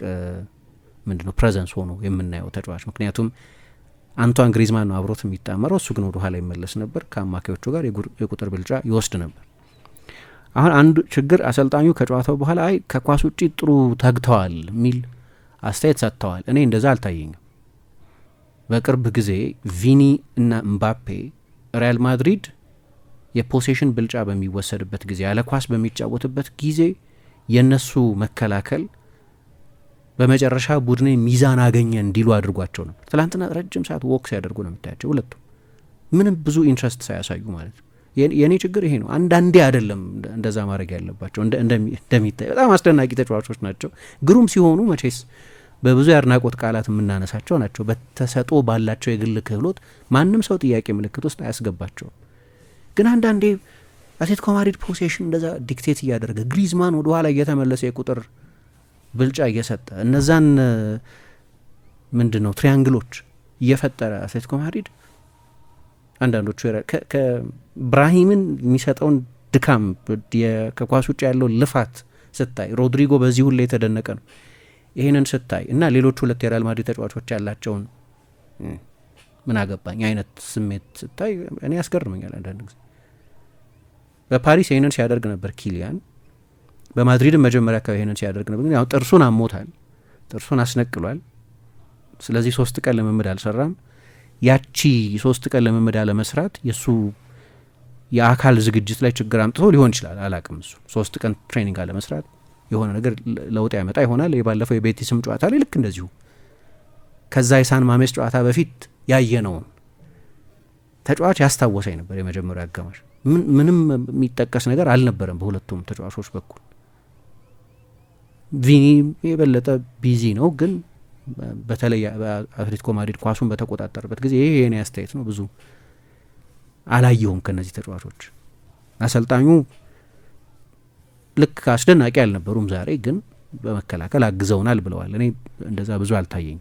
S2: ምንድነው ፕሬዘንስ ሆኖ የምናየው ተጫዋች። ምክንያቱም አንቷን ግሪዝማን ነው አብሮት የሚጣመረው፣ እሱ ግን ወደ ኋላ ይመለስ ነበር፣ ከአማካዮቹ ጋር የቁጥር ብልጫ ይወስድ ነበር። አሁን አንዱ ችግር አሰልጣኙ ከጨዋታው በኋላ አይ ከኳስ ውጪ ጥሩ ተግተዋል የሚል አስተያየት ሰጥተዋል። እኔ እንደዛ አልታየኝም። በቅርብ ጊዜ ቪኒ እና ምባፔ ሪያል ማድሪድ የፖሴሽን ብልጫ በሚወሰድበት ጊዜ ያለ ኳስ በሚጫወትበት ጊዜ የነሱ መከላከል በመጨረሻ ቡድኔ ሚዛን አገኘ እንዲሉ አድርጓቸው ነበር። ትላንትና ረጅም ሰዓት ወክ ሲያደርጉ ነው የምታያቸው ሁለቱ፣ ምንም ብዙ ኢንትረስት ሳያሳዩ ማለት ነው። የኔ ችግር ይሄ ነው። አንዳንዴ አይደለም እንደዛ ማድረግ ያለባቸው። እንደሚታይ በጣም አስደናቂ ተጫዋቾች ናቸው። ግሩም ሲሆኑ መቼስ በብዙ የአድናቆት ቃላት የምናነሳቸው ናቸው። በተሰጦ ባላቸው የግል ክህሎት ማንም ሰው ጥያቄ ምልክት ውስጥ አያስገባቸውም። ግን አንዳንዴ አትሌቲኮ ማድሪድ ፖሴሽን እንደዛ ዲክቴት እያደረገ ግሪዝማን ወደ ኋላ እየተመለሰ የቁጥር ብልጫ እየሰጠ እነዛን ምንድን ነው ትሪያንግሎች እየፈጠረ አትሌቲኮ ማድሪድ አንዳንዶቹ ከብራሂምን የሚሰጠውን ድካም ከኳስ ውጭ ያለው ልፋት ስታይ ሮድሪጎ በዚህ ሁሉ የተደነቀ ነው። ይህንን ስታይ እና ሌሎች ሁለት የሪያል ማድሪድ ተጫዋቾች ያላቸውን ምን አገባኝ አይነት ስሜት ስታይ እኔ ያስገርመኛል አንዳንድ ጊዜ። በፓሪስ ይህንን ሲያደርግ ነበር ኪሊያን፣ በማድሪድም መጀመሪያ አካባቢ ይህንን ሲያደርግ ነበር። ግን ያው ጥርሱን አሞታል፣ ጥርሱን አስነቅሏል። ስለዚህ 3 ቀን ልምምድ አልሰራም። ያቺ 3 ቀን ልምምድ አለመስራት የእሱ የአካል ዝግጅት ላይ ችግር አምጥቶ ሊሆን ይችላል፣ አላቅም። እሱ 3 ቀን ትሬኒንግ አለመስራት የሆነ ነገር ለውጥ ያመጣ ይሆናል። የባለፈው የቤቲስም ጨዋታ ላይ ልክ እንደዚሁ ከዛ የሳን ማሜስ ጨዋታ በፊት ያየነውን ተጫዋች ያስታወሰኝ ነበር። የመጀመሪያው አጋማሽ ምንም የሚጠቀስ ነገር አልነበረም በሁለቱም ተጫዋቾች በኩል። ቪኒ የበለጠ ቢዚ ነው፣ ግን በተለይ አትሌቲኮ ማድሪድ ኳሱን በተቆጣጠረበት ጊዜ ይሄ የኔ አስተያየት ነው፣ ብዙ አላየሁም ከነዚህ ተጫዋቾች። አሰልጣኙ ልክ አስደናቂ አልነበሩም ዛሬ፣ ግን በመከላከል አግዘውናል ብለዋል። እኔ እንደዛ ብዙ አልታየኝ።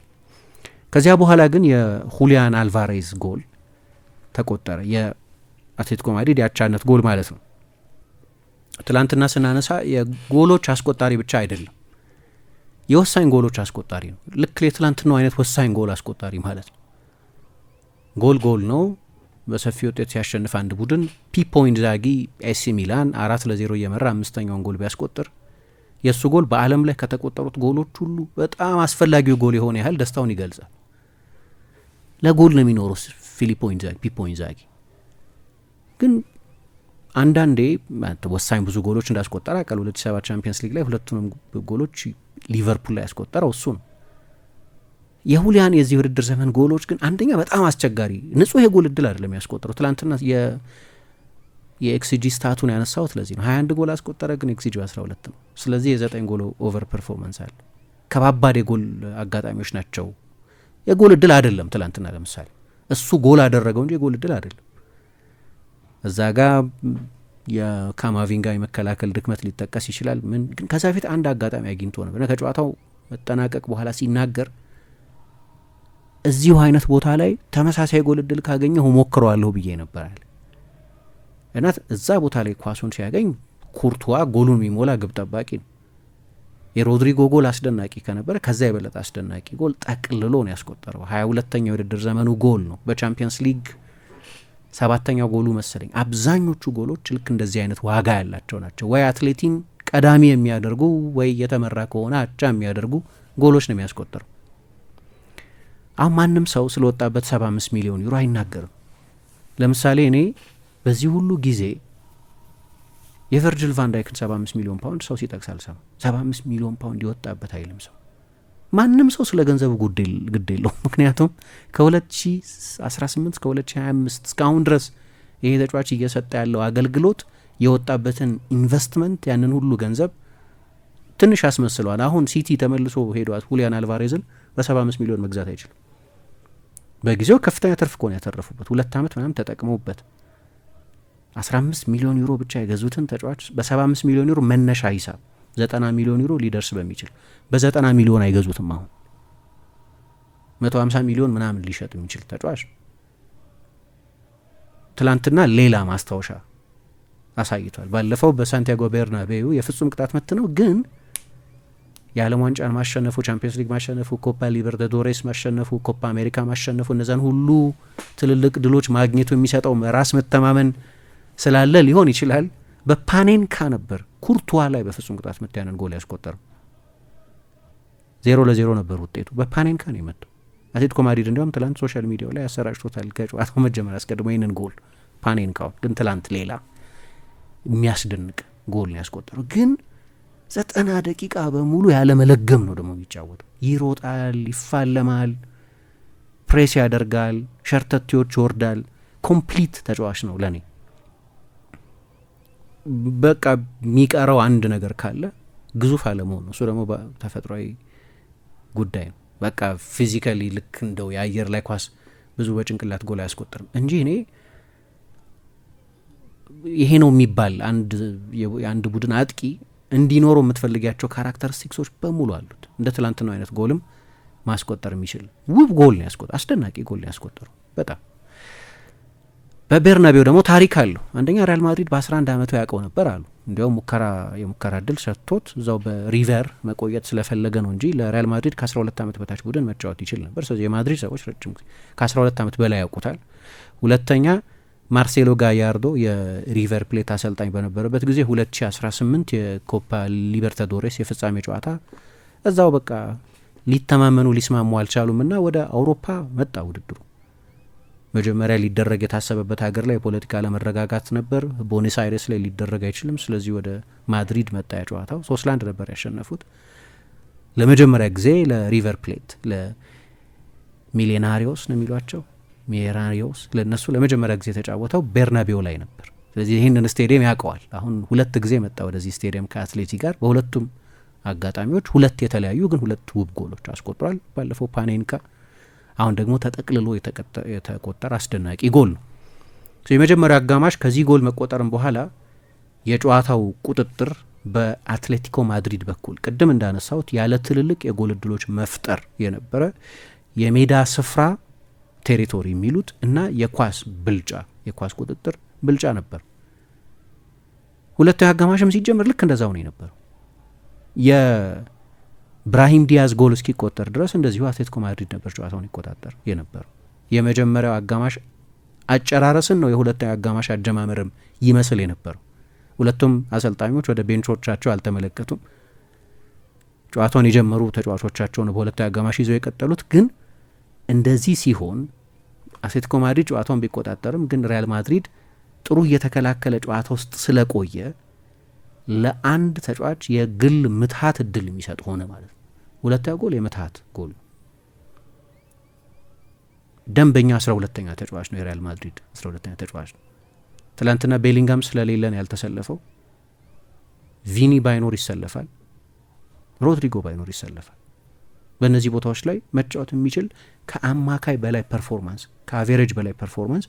S2: ከዚያ በኋላ ግን የሁሊያን አልቫሬዝ ጎል ተቆጠረ። የአትሌቲኮ ማድሪድ ያቻነት ጎል ማለት ነው። ትላንትና ስናነሳ የጎሎች አስቆጣሪ ብቻ አይደለም፣ የወሳኝ ጎሎች አስቆጣሪ ነው። ልክ የትላንትናው አይነት ወሳኝ ጎል አስቆጣሪ ማለት ነው። ጎል ነው። በሰፊ ውጤት ሲያሸንፍ አንድ ቡድን ፒፖ ኢንዛጊ ኤሲ ሚላን 4-0 እየመራ 5ኛውን ጎል ቢያስቆጥር የእሱ ጎል በዓለም ላይ ከተቆጠሩት ጎሎች ሁሉ በጣም አስፈላጊው ጎል የሆነ ያህል ደስታውን ይገልጻል። ለጎል ነው የሚኖረው ፒፖ ኢንዛጊ። ግን አንዳንዴ ወሳኝ ብዙ ጎሎች እንዳስቆጠረ አቃል 2007 ቻምፒየንስ ሊግ ላይ ሁለቱንም ጎሎች ሊቨርፑል ላይ ያስቆጠረው እሱ ነው። የሁሊያን የዚህ ውድድር ዘመን ጎሎች ግን አንደኛ በጣም አስቸጋሪ ንጹህ የጎል እድል አይደለም ያስቆጠረው። ትላንትና የኤክስጂ ስታቱን ያነሳሁት ለዚህ ነው። 21 ጎል አስቆጠረ፣ ግን ኤክስጂ 12 ነው። ስለዚህ የ9 ጎል ኦቨር ፐርፎርማንስ አለ። ከባባድ የጎል አጋጣሚዎች ናቸው። የጎል እድል አይደለም። ትላንትና ለምሳሌ እሱ ጎል አደረገው እንጂ የጎል እድል አይደለም። እዛ ጋር የካማቪንጋ የመከላከል ድክመት ሊጠቀስ ይችላል። ግን ከዛ በፊት አንድ አጋጣሚ አግኝቶ ነበር። ከጨዋታው መጠናቀቅ በኋላ ሲናገር እዚሁ አይነት ቦታ ላይ ተመሳሳይ ጎል እድል ካገኘሁ ሞክረዋለሁ ብዬ ነበራል እና እዛ ቦታ ላይ ኳሱን ሲያገኝ ኩርቱዋ ጎሉን የሚሞላ ግብ ጠባቂ ነው። የሮድሪጎ ጎል አስደናቂ ከነበረ ከዛ የበለጠ አስደናቂ ጎል ጠቅልሎ ነው ያስቆጠረው። 22ኛው የውድድር ዘመኑ ጎል ነው። በቻምፒየንስ ሊግ 7ኛው ጎሉ መሰለኝ። አብዛኞቹ ጎሎች ልክ እንደዚህ አይነት ዋጋ ያላቸው ናቸው። ወይ አትሌቲን ቀዳሚ የሚያደርጉ ወይ የተመራ ከሆነ አቻ የሚያደርጉ ጎሎች ነው የሚያስቆጠረው። አሁን ማንም ሰው ስለወጣበት 75 ሚሊዮን ዩሮ አይናገርም። ለምሳሌ እኔ በዚህ ሁሉ ጊዜ የቨርጅል ቫንዳይክን 75 ሚሊዮን ፓውንድ ሰው ሲጠቅስ አልሰማም። 75 ሚሊዮን ፓውንድ ይወጣበት አይልም ሰው። ማንም ሰው ስለ ገንዘቡ ግድ የለውም። ምክንያቱም ከ2018 እስከ 2025 እስካሁን ድረስ ይሄ ተጫዋች እየሰጠ ያለው አገልግሎት የወጣበትን ኢንቨስትመንት ያንን ሁሉ ገንዘብ ትንሽ ያስመስለዋል። አሁን ሲቲ ተመልሶ ሄዷት ሁሊያን አልቫሬዝን በ75 ሚሊዮን መግዛት አይችልም። በጊዜው ከፍተኛ ትርፍ ኮን ያተረፉበት 2 ዓመት ምናምን ተጠቅመውበት 15 ሚሊዮን ዩሮ ብቻ የገዙትን ተጫዋች በ75 ሚሊዮን ዩሮ መነሻ ሂሳብ 90 ሚሊዮን ዩሮ ሊደርስ በሚችል በ90 ሚሊዮን አይገዙትም። አሁን 150 ሚሊዮን ምናምን ሊሸጥ የሚችል ተጫዋች ትላንትና ሌላ ማስታወሻ አሳይቷል። ባለፈው በሳንቲያጎ ቤርናቤዩ የፍጹም ቅጣት ምት ነው፣ ግን የዓለም ዋንጫን ማሸነፉ፣ ቻምፒየንስ ሊግ ማሸነፉ፣ ኮፓ ሊበርታዶሬስ ማሸነፉ፣ ኮፓ አሜሪካ ማሸነፉ፣ እነዛን ሁሉ ትልልቅ ድሎች ማግኘቱ የሚሰጠው ራስ መተማመን ስላለ ሊሆን ይችላል። በፓኔንካ ነበር ኩርቱዋ ላይ በፍጹም ቅጣት ምት ያንን ጎል ያስቆጠረው። 0-0 ነበር ውጤቱ። በፓኔንካ ነው የመጣው። አትሌቲኮ ማድሪድ እንዲያውም ትላንት ሶሻል ሚዲያው ላይ ያሰራጭቶታል ከጨዋታው መጀመሪያ አስቀድሞ ይህንን ጎል ፓኔንካውን። ግን ትላንት ሌላ የሚያስደንቅ ጎል ነው ያስቆጠረው። ግን 90 ደቂቃ በሙሉ ያለመለገም ነው ደግሞ የሚጫወተው። ይሮጣል፣ ይፋለማል፣ ፕሬስ ያደርጋል፣ ሸርተቴዎች ይወርዳል። ኮምፕሊት ተጫዋች ነው ለኔ። በቃ የሚቀረው አንድ ነገር ካለ ግዙፍ አለመሆን ነው። እሱ ደግሞ ተፈጥሯዊ ጉዳይ ነው። በቃ ፊዚካሊ ልክ እንደው የአየር ላይ ኳስ ብዙ በጭንቅላት ጎል አያስቆጥርም እንጂ እኔ ይሄ ነው የሚባል የአንድ ቡድን አጥቂ እንዲኖረው የምትፈልጊያቸው ካራክተሪስቲክሶች በሙሉ አሉት። እንደ ትላንትናው አይነት ጎልም ማስቆጠር የሚችል ውብ ጎል ነው ያስቆጠረው። አስደናቂ ጎል ነው ያስቆጠረው በጣም። በቤርናቤው ደግሞ ታሪክ አለው። አንደኛ ሪያል ማድሪድ በ11 ዓመቱ ያውቀው ነበር አሉ። እንዲያውም የሙከራ እድል ሰጥቶት እዛው በሪቨር መቆየት ስለፈለገ ነው እንጂ ለሪያል ማድሪድ ከ12 ዓመት በታች ቡድን መጫወት ይችል ነበር። ስለዚህ የማድሪድ ሰዎች ረጅም ጊዜ ከ12 ዓመት በላይ ያውቁታል። ሁለተኛ ማርሴሎ ጋያርዶ የሪቨር ፕሌት አሰልጣኝ በነበረበት ጊዜ 2018 የኮፓ ሊበርታዶሬስ የፍጻሜ ጨዋታ እዛው በቃ ሊተማመኑ ሊስማሙ አልቻሉም እና ወደ አውሮፓ መጣ ውድድሩ። መጀመሪያ ሊደረግ የታሰበበት ሀገር ላይ የፖለቲካ አለመረጋጋት ነበር። ቦኔስ አይሬስ ላይ ሊደረግ አይችልም። ስለዚህ ወደ ማድሪድ መጣ። ጨዋታው 3-1 ነበር ያሸነፉት። ለመጀመሪያ ጊዜ ለሪቨር ፕሌት ለሚሌናሪዮስ ነው የሚሏቸው ሚራሪዮስ ለነሱ ለመጀመሪያ ጊዜ የተጫወተው ቤርናቤው ላይ ነበር። ስለዚህ ይህንን ስቴዲየም ያውቀዋል። አሁን 2 ጊዜ መጣ ወደዚህ ስቴዲየም ከአትሌቲ ጋር። በሁለቱም አጋጣሚዎች 2 የተለያዩ ግን 2 ውብ ጎሎች አስቆጥሯል። ባለፈው ፓኔንካ፣ አሁን ደግሞ ተጠቅልሎ የተቆጠረ አስደናቂ ጎል ነው። የመጀመሪያው አጋማሽ ከዚህ ጎል መቆጠርም በኋላ የጨዋታው ቁጥጥር በአትሌቲኮ ማድሪድ በኩል ቅድም እንዳነሳሁት ያለ ትልልቅ የጎል እድሎች መፍጠር የነበረ የሜዳ ስፍራ ቴሪቶሪ የሚሉት እና የኳስ ቁጥጥር ብልጫ ነበር። ሁለተኛው አጋማሽም ሲጀምር ልክ እንደዛው ነው የነበረው። የብራሂም ዲያዝ ጎል እስኪቆጠር ድረስ እንደዚሁ አትሌቲኮ ማድሪድ ነበር ጨዋታውን ይቆጣጠር የነበረው። የመጀመሪያው አጋማሽ አጨራረስን ነው የሁለተኛው አጋማሽ አጀማመርም ይመስል የነበረው። ሁለቱም አሰልጣኞች ወደ ቤንቾቻቸው አልተመለከቱም። ጨዋታውን የጀመሩ ተጫዋቾቻቸውን በሁለተኛው አጋማሽ ይዘው የቀጠሉት ግን እንደዚህ ሲሆን አትሌቲኮ ማድሪድ ጨዋታውን ቢቆጣጠርም ግን ሪያል ማድሪድ ጥሩ እየተከላከለ ጨዋታ ውስጥ ስለቆየ ለአንድ ተጫዋች የግል ምትሃት እድል የሚሰጥ ሆነ ማለት ነው። ሁለተኛው ጎል የምትሃት ጎል ደንበኛ 12ኛ ተጫዋች ነው። የሪያል ማድሪድ 12ኛ ተጫዋች ነው። ትላንትና ቤሊንጋም ስለሌለን ያልተሰለፈው፣ ቪኒ ባይኖር ይሰለፋል፣ ሮድሪጎ ባይኖር ይሰለፋል። በእነዚህ ቦታዎች ላይ መጫወት የሚችል ከአማካይ በላይ ፐርፎርማንስ ከአቬሬጅ በላይ ፐርፎርማንስ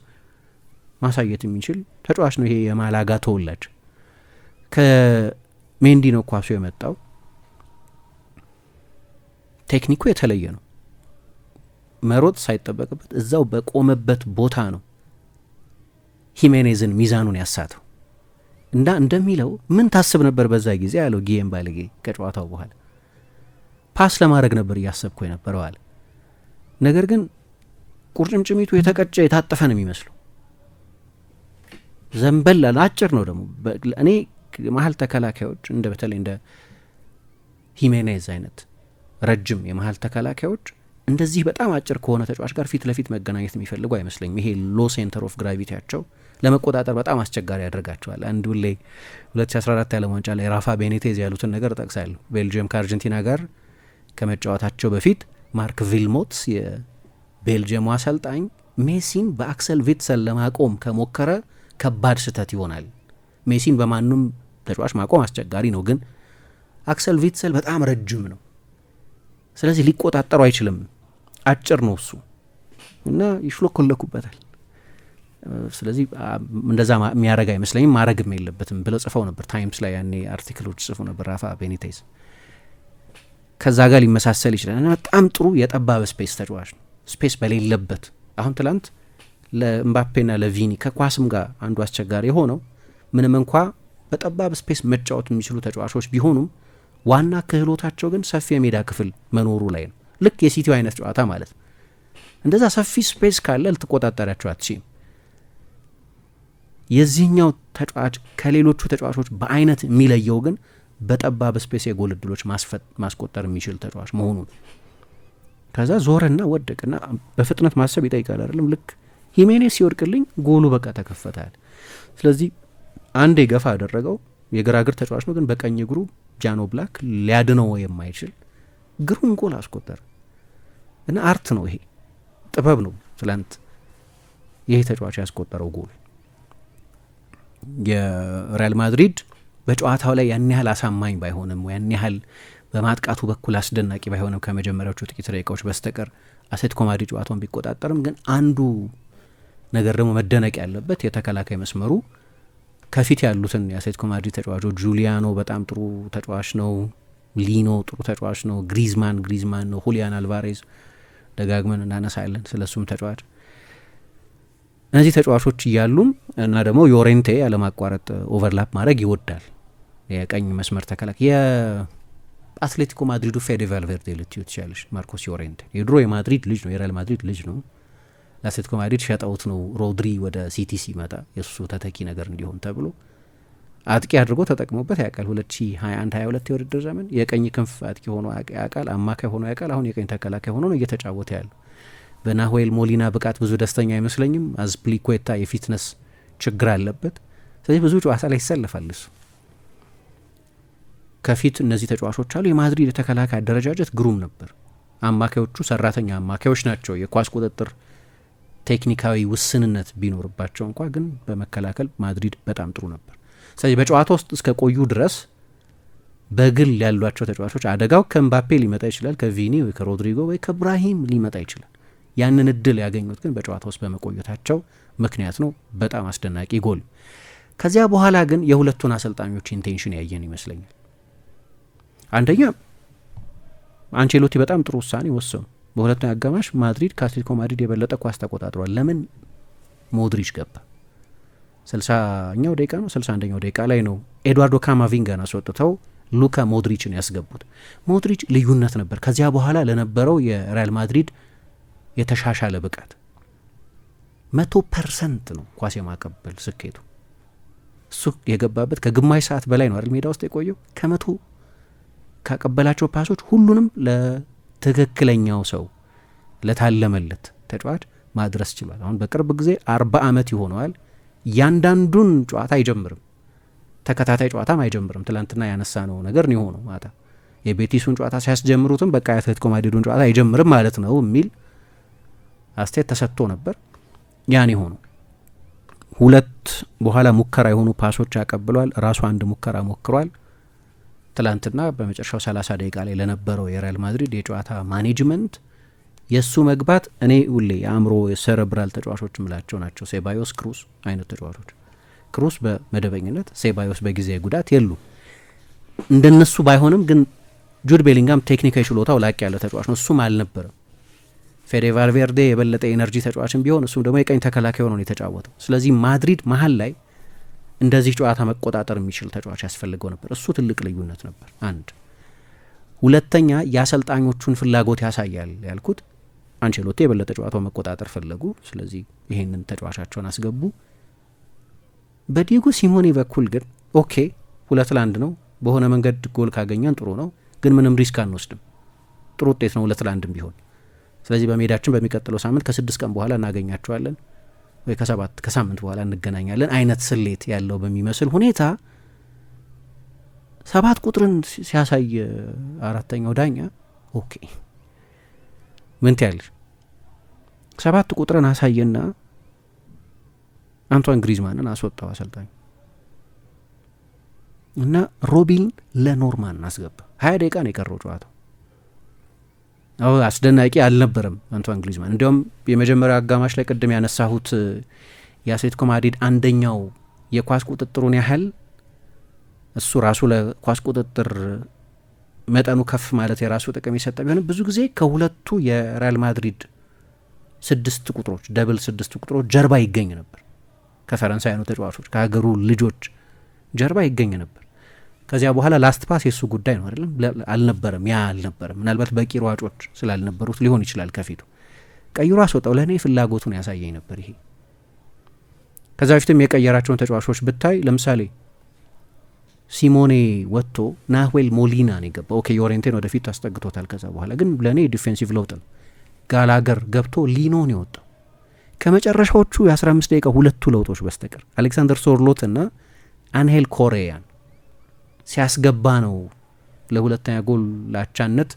S2: ማሳየት የሚችል ተጫዋች ነው። ይሄ የማላጋ ተወላጅ ከሜንዲ ነው ኳሱ የመጣው። ቴክኒኩ የተለየ ነው። መሮጥ ሳይጠበቅበት እዛው በቆመበት ቦታ ነው ሂሜኔዝን ሚዛኑን ያሳተው። እንደሚለው ምን ታስብ ነበር በዛ ጊዜ ያለው ጊየም ባለጌ ከጨዋታው በኋላ ፓስ ለማድረግ ነበር እያሰብኩ የነበረው አለ። ነገር ግን ቁርጭምጭሚቱ የተቀጨ የታጠፈ ነው የሚመስለው። ዘንበል አለ። አጭር ነው ደግሞ። እኔ መሀል ተከላካዮች በተለይ እንደ ሂሜኔዝ አይነት ረጅም የመሀል ተከላካዮች እንደዚህ በጣም አጭር ከሆነ ተጫዋች ጋር ፊት ለፊት መገናኘት የሚፈልጉ አይመስለኝም። ይሄ ሎ ሴንተር ኦፍ ግራቪቲያቸው ለመቆጣጠር በጣም አስቸጋሪ ያደርጋቸዋል። አንዱ ላይ 2014 የዓለም ዋንጫ ላይ ራፋ ቤኔቴዝ ያሉትን ነገር ጠቅሳለሁ። ቤልጅየም ከአርጀንቲና ጋር ከመጫወታቸው በፊት ማርክ ቪልሞትስ የቤልጅየሙ አሰልጣኝ ሜሲን በአክሰል ቪትሰል ለማቆም ከሞከረ ከባድ ስህተት ይሆናል። ሜሲን በማንም ተጫዋች ማቆም አስቸጋሪ ነው፣ ግን አክሰል ቪትሰል በጣም ረጅም ነው። ስለዚህ ሊቆጣጠሩ አይችልም። አጭር ነው እሱ እና ይሽሎኮለኩበታል። ስለዚህ እንደዛ የሚያረግ አይመስለኝም፣ ማረግም የለበትም ብለው ጽፈው ነበር ታይምስ ላይ ያኔ አርቲክሎች ጽፉ ነበር ራፋ ቤኒቴዝ። ከዛ ጋር ሊመሳሰል ይችላል እና በጣም ጥሩ የጠባብ ስፔስ ተጫዋች ነው፣ ስፔስ በሌለበት። አሁን ትላንት ለኤምባፔና ለቪኒ ከኳስም ጋር አንዱ አስቸጋሪ የሆነው ምንም እንኳ በጠባብ ስፔስ መጫወት የሚችሉ ተጫዋቾች ቢሆኑም ዋና ክህሎታቸው ግን ሰፊ የሜዳ ክፍል መኖሩ ላይ ነው። ልክ የሲቲው አይነት ጨዋታ ማለት ነው። እንደዛ ሰፊ ስፔስ ካለ ልትቆጣጠራቸው አትችም። የዚህኛው ተጫዋች ከሌሎቹ ተጫዋቾች በአይነት የሚለየው ግን በጠባብ ስፔስ የጎል እድሎች ማስቆጠር የሚችል ተጫዋች መሆኑ ነው። ከዛ ዞረና ወደቅና በፍጥነት ማሰብ ይጠይቃል አይደለም። ልክ ሂሜኔስ ሲወድቅልኝ ጎሉ በቃ ተከፈታል። ስለዚህ አንዴ ገፋ ያደረገው የግራ እግር ተጫዋች ነው፣ ግን በቀኝ እግሩ ጃኖ ብላክ ሊያድነው የማይችል ግሩም ጎል አስቆጠረ እና አርት ነው ይሄ፣ ጥበብ ነው። ትላንት ይሄ ተጫዋች ያስቆጠረው ጎል የሪያል ማድሪድ በጨዋታው ላይ ያን ያህል አሳማኝ ባይሆንም ያን ያህል በማጥቃቱ በኩል አስደናቂ ባይሆንም ከመጀመሪያዎቹ ጥቂት ደቂቃዎች በስተቀር አትሌቲኮ ማድሪድ ጨዋታውን ቢቆጣጠርም ግን አንዱ ነገር ደግሞ መደነቅ ያለበት የተከላካይ መስመሩ ከፊት ያሉትን የአትሌቲኮ ማድሪድ ተጫዋቾች ጁሊያኖ በጣም ጥሩ ተጫዋች ነው፣ ሊኖ ጥሩ ተጫዋች ነው፣ ግሪዝማን ነው፣ ሁሊያን አልቫሬዝ ደጋግመን እናነሳለን ስለሱም ተጫዋች። እነዚህ ተጫዋቾች እያሉም እና ደግሞ ዮሬንቴ ያለማቋረጥ ኦቨርላፕ ማድረግ ይወዳል። የቀኝ መስመር ተከላካይ የአትሌቲኮ ማድሪዱ ፌዴ ቫልቬርዴ ልትዩ ትችላለች። ማርኮስ ዮሬንቴ የድሮ የማድሪድ ልጅ ነው፣ የሪያል ማድሪድ ልጅ ነው። ለአትሌቲኮ ማድሪድ ሸጠውት ነው ሮድሪ ወደ ሲቲ ሲመጣ የእሱ ተተኪ ነገር እንዲሆን ተብሎ አጥቂ አድርጎ ተጠቅሞበት ያውቃል። 2021-22 የውድድር ዘመን የቀኝ ክንፍ አጥቂ ሆኖ ያውቃል፣ አማካይ ሆኖ ያውቃል። አሁን የቀኝ ተከላካይ ሆኖ ነው እየተጫወተ ያለው። በናሁኤል ሞሊና ብቃት ብዙ ደስተኛ አይመስለኝም። አዝፕሊኩዌታ የፊትነስ ችግር አለበት። ስለዚህ ብዙ ጨዋታ ላይ ይሰለፋል እሱ። ከፊት እነዚህ ተጫዋቾች አሉ። የማድሪድ የተከላካይ አደረጃጀት ግሩም ነበር። አማካዮቹ ሰራተኛ አማካዮች ናቸው። የኳስ ቁጥጥር ቴክኒካዊ ውስንነት ቢኖርባቸው እንኳ ግን በመከላከል ማድሪድ በጣም ጥሩ ነበር። ስለዚህ በጨዋታ ውስጥ እስከ ቆዩ ድረስ በግል ያሏቸው ተጫዋቾች አደጋው ከኤምባፔ ሊመጣ ይችላል፣ ከቪኒ ወይ ከሮድሪጎ ወይ ከብራሂም ሊመጣ ይችላል። ያንን እድል ያገኙት ግን በጨዋታ ውስጥ በመቆየታቸው ምክንያት ነው። በጣም አስደናቂ ጎል። ከዚያ በኋላ ግን የሁለቱን አሰልጣኞች ኢንቴንሽን ያየን ይመስለኛል። አንደኛ አንቼሎቲ በጣም ጥሩ ውሳኔ ወሰኑ። በሁለተኛው አጋማሽ ማድሪድ ከአትሌቲኮ ማድሪድ የበለጠ ኳስ ተቆጣጥሯል። ለምን? ሞድሪች ገባ። 60ኛው ደቂቃ ነው 61ኛው ደቂቃ ላይ ነው ኤድዋርዶ ካማቪንጋን አስወጥተው ሉካ ሞድሪችን ያስገቡት። ሞድሪች ልዩነት ነበር ከዚያ በኋላ ለነበረው የሪያል ማድሪድ የተሻሻለ ብቃት። 100% ነው ኳስ የማቀበል ስኬቱ። እሱ የገባበት ከግማሽ ሰዓት በላይ ነው አይደል ሜዳ ውስጥ የቆየው። ከመቶ ካቀበላቸው ፓሶች ሁሉንም ለትክክለኛው ሰው ለታለመለት ተጫዋች ማድረስ ችሏል። አሁን በቅርብ ጊዜ 40 ዓመት ይሆነዋል። ያንዳንዱን ጨዋታ አይጀምርም፣ ተከታታይ ጨዋታም አይጀምርም። ትላንትና ያነሳ ነው ነገር ነው የሆነው። ማታ የቤቲሱን ጨዋታ ሲያስጀምሩትም በቃ የአትሌቲኮ ማድሪዱን ጨዋታ አይጀምርም ማለት ነው የሚል አስተያየት ተሰጥቶ ነበር። ያን የሆነው ሁለት በኋላ ሙከራ የሆኑ ፓሶች ያቀብሏል። ራሱ አንድ ሙከራ ሞክሯል። ትላንትና በመጨረሻው 30 ደቂቃ ላይ ለነበረው የሪያል ማድሪድ የጨዋታ ማኔጅመንት የእሱ መግባት እኔ ሁሌ የአእምሮ የሴረብራል ተጫዋቾች ምላቸው ናቸው። ሴባዮስ፣ ክሩስ አይነት ተጫዋቾች። ክሩስ በመደበኝነት፣ ሴባዮስ በጊዜ ጉዳት የሉ። እንደነሱ ባይሆንም ግን ጁድ ቤሊንጋም ቴክኒካዊ ችሎታው ላቅ ያለ ተጫዋች ነው። እሱም አልነበረም። ፌዴ ቫልቬርዴ የበለጠ ኤነርጂ ተጫዋችን ቢሆን እሱም ደግሞ የቀኝ ተከላካይ ሆኖ ነው የተጫወተው። ስለዚህ ማድሪድ መሀል ላይ እንደዚህ ጨዋታ መቆጣጠር የሚችል ተጫዋች ያስፈልገው ነበር። እሱ ትልቅ ልዩነት ነበር። አንድ ሁለተኛ የአሰልጣኞቹን ፍላጎት ያሳያል ያልኩት አንቼሎቲ የበለጠ ጨዋታው መቆጣጠር ፈለጉ። ስለዚህ ይሄንን ተጫዋቻቸውን አስገቡ። በዲጎ ሲሞኔ በኩል ግን ኦኬ 2-1 ነው፣ በሆነ መንገድ ጎል ካገኘን ጥሩ ነው፣ ግን ምንም ሪስክ አንወስድም፣ ጥሩ ውጤት ነው 2-1 ቢሆን። ስለዚህ በሜዳችን በሚቀጥለው ሳምንት ከ6 ቀን በኋላ እናገኛቸዋለን ወይ ከሳምንት በኋላ እንገናኛለን አይነት ስሌት ያለው በሚመስል ሁኔታ 7 ቁጥርን ሲያሳይ አራተኛው ዳኛ ኦኬ ምን ትያለሽ? 7 ቁጥርን አሳየና አንቷን ግሪዝማንን አስወጣው አሰልጣኝ እና ሮቢን ለኖርማን አስገባ። 20 ደቂቃ ነው የቀረው ጨዋታው። አስደናቂ አልነበረም አንቷን ግሪዝማን። እንዲያውም የመጀመሪያው አጋማሽ ላይ ቅድም ያነሳሁት የአትሌቲኮ ማድሪድ አንደኛው የኳስ ቁጥጥሩን ያህል እሱ ራሱ ለኳስ ቁጥጥር መጠኑ ከፍ ማለት የራሱ ጥቅም የሰጠ ቢሆንም ብዙ ጊዜ ከሁለቱ የሪያል ማድሪድ 6 ቁጥሮች ደብል 6 ቁጥሮች ጀርባ ይገኝ ነበር። ከፈረንሳያኑ ተጫዋቾች ከሀገሩ ልጆች ጀርባ ይገኝ ነበር። ከዚያ በኋላ ላስት ፓስ የሱ ጉዳይ ነው አይደለም፣ አልነበረም። ምናልባት በቂ ሯጮች ስላልነበሩት ሊሆን ይችላል። ከፊቱ ቀይሮ አስወጣው። ለእኔ ፍላጎቱን ያሳየኝ ነበር ይሄ። ከዛ በፊትም የቀየራቸውን ተጫዋቾች ብታይ ለምሳሌ ሲሞኔ ወጥቶ ናሁኤል ሞሊና ነው የገባው። ኦኬ ዮሬንቴን ወደፊት አስጠግቶታል። ከዛ በኋላ ግን ለእኔ ዲፌንሲቭ ለውጥ ነው። ጋላገር ገብቶ ሊኖ ነው የወጣው። ከመጨረሻዎቹ የ15 ደቂቃ ሁለቱ ለውጦች በስተቀር አሌክሳንደር ሶርሎት እና አንሄል ኮሬያን ሲያስገባ ነው ለሁለተኛ ጎል ላቻነት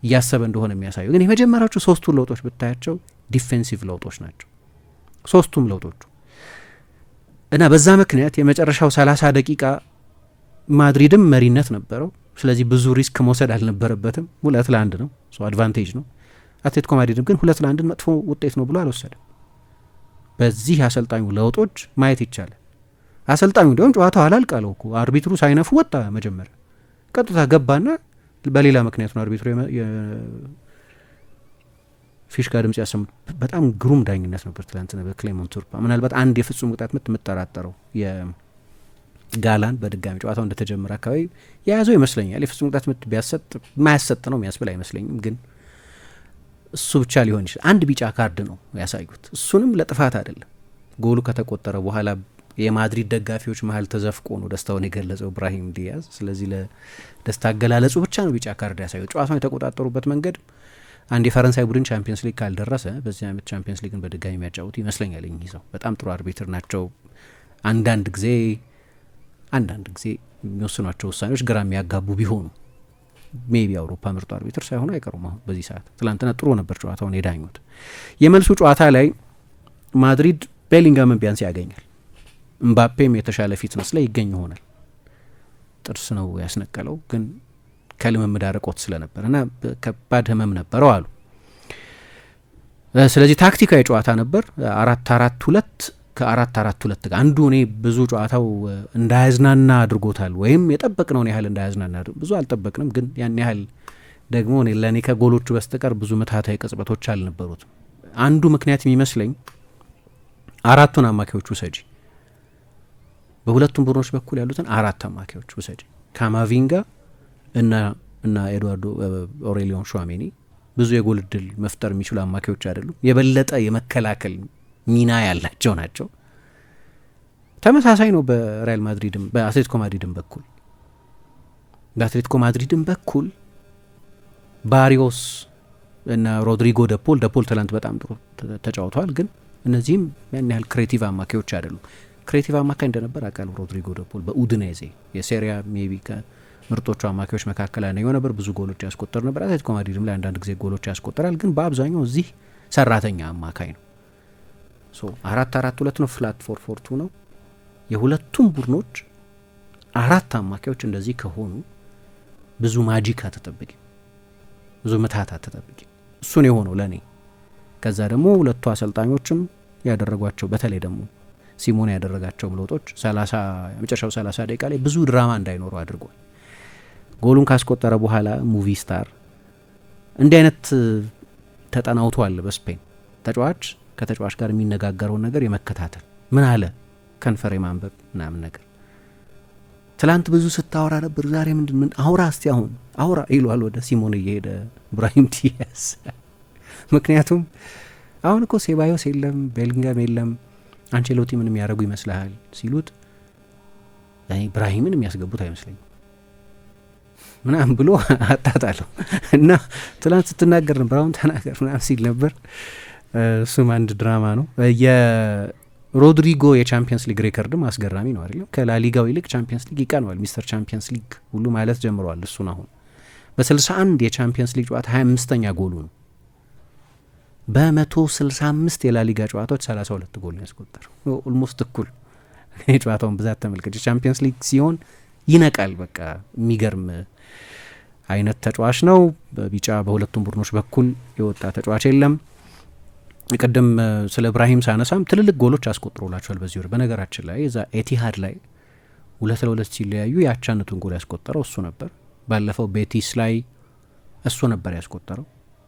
S2: እያሰበ እንደሆነ የሚያሳዩ። ግን የመጀመሪያዎቹ 3ቱ ለውጦች ብታያቸው ዲፌንሲቭ ለውጦች ናቸው 3ቱም ለውጦቹ። እና በዛ ምክንያት የመጨረሻው 30 ደቂቃ ማድሪድም መሪነት ነበረው። ስለዚህ ብዙ ሪስክ መውሰድ አልነበረበትም። 2-1 ነው፣ አድቫንቴጅ ነው። አትሌቲኮ ማድሪድም ግን 2-1 መጥፎ ውጤት ነው ብሎ አልወሰደም። በዚህ አሰልጣኙ ለውጦች ማየት ይቻላል። አሰልጣኙ እንዲሁም ጨዋታው አላልቃለው እኮ አርቢትሩ ሳይነፉ ወጣ። መጀመሪያ ቀጥታ ገባና በሌላ ምክንያት ነው አርቢትሩ ፊሽካ ድምጽ ያሰሙት። በጣም ግሩም ዳኝነት ነበር ትላንትና በክሌመንት ቱርፓ። ምናልባት አንድ የፍጹም ቅጣት ምት የምጠራጠረው የጋላን በድጋሚ ጨዋታው እንደተጀመረ አካባቢ የያዘው ይመስለኛል። የፍጹም ቅጣት ምት ቢያሰጥ ማያሰጥ ነው የሚያስብል አይመስለኝም፣ ግን እሱ ብቻ ሊሆን ይችላል። አንድ ቢጫ ካርድ ነው ያሳዩት፣ እሱንም ለጥፋት አይደለም። ጎሉ ከተቆጠረ በኋላ የማድሪድ ደጋፊዎች መሀል ተዘፍቆ ነው ደስታውን የገለጸው ብራሂም ዲያዝ። ስለዚህ ለደስታ አገላለጹ ብቻ ነው ቢጫ ካርድ ያሳዩት። ጨዋታውን የተቆጣጠሩበት መንገድ አንድ የፈረንሳይ ቡድን ቻምፒየንስ ሊግ ካልደረሰ በዚህ ዓመት ቻምፒየንስ ሊግን በድጋሚ የሚያጫውቱ ይመስለኛል። እኚህ ሰው በጣም ጥሩ አርቢትር ናቸው። አንዳንድ ጊዜ የሚወስኗቸው ውሳኔዎች ግራ የሚያጋቡ ቢሆኑ ሜቢ አውሮፓ ምርጡ አርቢትር ሳይሆኑ አይቀሩም። አሁን በዚህ ሰዓት ትላንትና ጥሩ ነበር ጨዋታውን የዳኙት። የመልሱ ጨዋታ ላይ ማድሪድ ቤሊንጋምን ቢያንስ ያገኛል። እምባፔም የተሻለ ፊትነስ ላይ ይገኝ ይሆናል። ጥርስ ነው ያስነቀለው፣ ግን ከልምምድ አርቆት ስለነበር እና ከባድ ህመም ነበረው አሉ። ስለዚህ ታክቲካዊ ጨዋታ ነበር። 4-4-2 ከ4-4-2 ጋር አንዱ እኔ ብዙ ጨዋታው እንዳያዝናና አድርጎታል፣ ወይም የጠበቅነውን ያህል እንዳያዝናና ብዙ አልጠበቅንም፣ ግን ያን ያህል ደግሞ ለእኔ ከጎሎቹ በስተቀር ብዙ ምትሃታዊ ቅጽበቶች አልነበሩትም። አንዱ ምክንያት የሚመስለኝ አራቱን አማካዮች ውሰጂ፣ በሁለቱም ቡድኖች በኩል ያሉትን 4 አማካዮች ውሰጂ፣ ካማቪንጋ እና ኤድዋርዶ ኦሬሊዮን ሹዋሜኒ ብዙ የጎል እድል መፍጠር የሚችሉ አማካዮች አይደሉም። የበለጠ የመከላከል ሚና ያላቸው ናቸው። ተመሳሳይ ነው በሪያል ማድሪድም በአትሌቲኮ ማድሪድም በኩል ባሪዮስ እና ሮድሪጎ ደፖል ትላንት በጣም ጥሩ ተጫውተዋል። ግን እነዚህም ያን ያህል ክሬቲቭ አማካዮች አይደሉም። ክሬቲቭ አማካይ እንደነበር አውቃለሁ ሮድሪጎ ደፖል በኡድኔዜ የሴሪያ ሜቢ ምርጦቹ አማካዮች መካከል አንደኛው ነበር። ብዙ ጎሎች ያስቆጠር ነበር። አትሌቲኮ ማድሪድም ላይ አንዳንድ ጊዜ ጎሎች ያስቆጠራል፣ ግን በአብዛኛው እዚህ ሰራተኛ አማካይ ነው። 4-4-2 ነው፣ ፍላት 4-4-2 ነው። የሁለቱም ቡድኖች 4 አማካዮች እንደዚህ ከሆኑ ብዙ ማጂክ አትጠብቂ፣ ብዙ ምትሃት አትጠብቂ። እሱን የሆነው ለእኔ። ከዛ ደግሞ ሁለቱ አሰልጣኞችም ያደረጓቸው በተለይ ደግሞ ሲሞኔ ያደረጋቸው ለውጦች የመጨረሻው 30 ደቂቃ ላይ ብዙ ድራማ እንዳይኖሩ አድርጓል። ጎሉን ካስቆጠረ በኋላ ሙቪ ስታር እንዲህ አይነት ተጠናውቶ አለ በስፔን ተጫዋች ከተጫዋች ጋር የሚነጋገረውን ነገር የመከታተል ምን አለ ከንፈር ማንበብ ምናምን ነገር። ትላንት ብዙ ስታወራ ነበር፣ ዛሬ ምን አውራ እስቲ አሁን አውራ ይሏል ወደ ሲሞኔ እየሄደ ብራሂም ዲያዝ። ምክንያቱም አሁን እኮ ሴባዮስ የለም፣ ቤሊንጋም የለም፣ አንቸሎቲ ምን የሚያደርጉ ይመስልሃል ሲሉት ብራሂምን የሚያስገቡት አይመስለኝም ምናምን ብሎ አጣጣለሁ። እና ትላንት ስትናገር ነበር፣ አሁን ተናገር ምናምን ሲል ነበር። እሱም አንድ ድራማ ነው። የሮድሪጎ የቻምፒየንስ ሊግ ሬከርድም አስገራሚ ነው አይደለም? ከላሊጋው ይልቅ ቻምፒየንስ ሊግ ይቀነዋል። ሚስተር ቻምፒየንስ ሊግ ሁሉ ማለት ጀምረዋል እሱን። አሁን በ61 የቻምፒየንስ ሊግ ጨዋታ 25ኛ ጎሉ ነው። በ165 የላሊጋ ጨዋታዎች 32 ጎል ነው ያስቆጠረው። ኦልሞስት እኩል። የጨዋታውን ብዛት ተመልከች። ቻምፒየንስ ሊግ ሲሆን ይነቃል። በቃ የሚገርም አይነት ተጫዋች ነው። በቢጫ በሁለቱም ቡድኖች በኩል የወጣ ተጫዋች የለም። ቅድም ስለ ኢብራሂም ሳነሳም ትልልቅ ጎሎች አስቆጥሮላቸዋል በዚህ ወር። በነገራችን ላይ እዛ ኤቲሃድ ላይ 2-2 ሲለያዩ የአቻነቱን ጎል ያስቆጠረው እሱ ነበር። ባለፈው ቤቲስ ላይ እሱ ነበር ያስቆጠረው።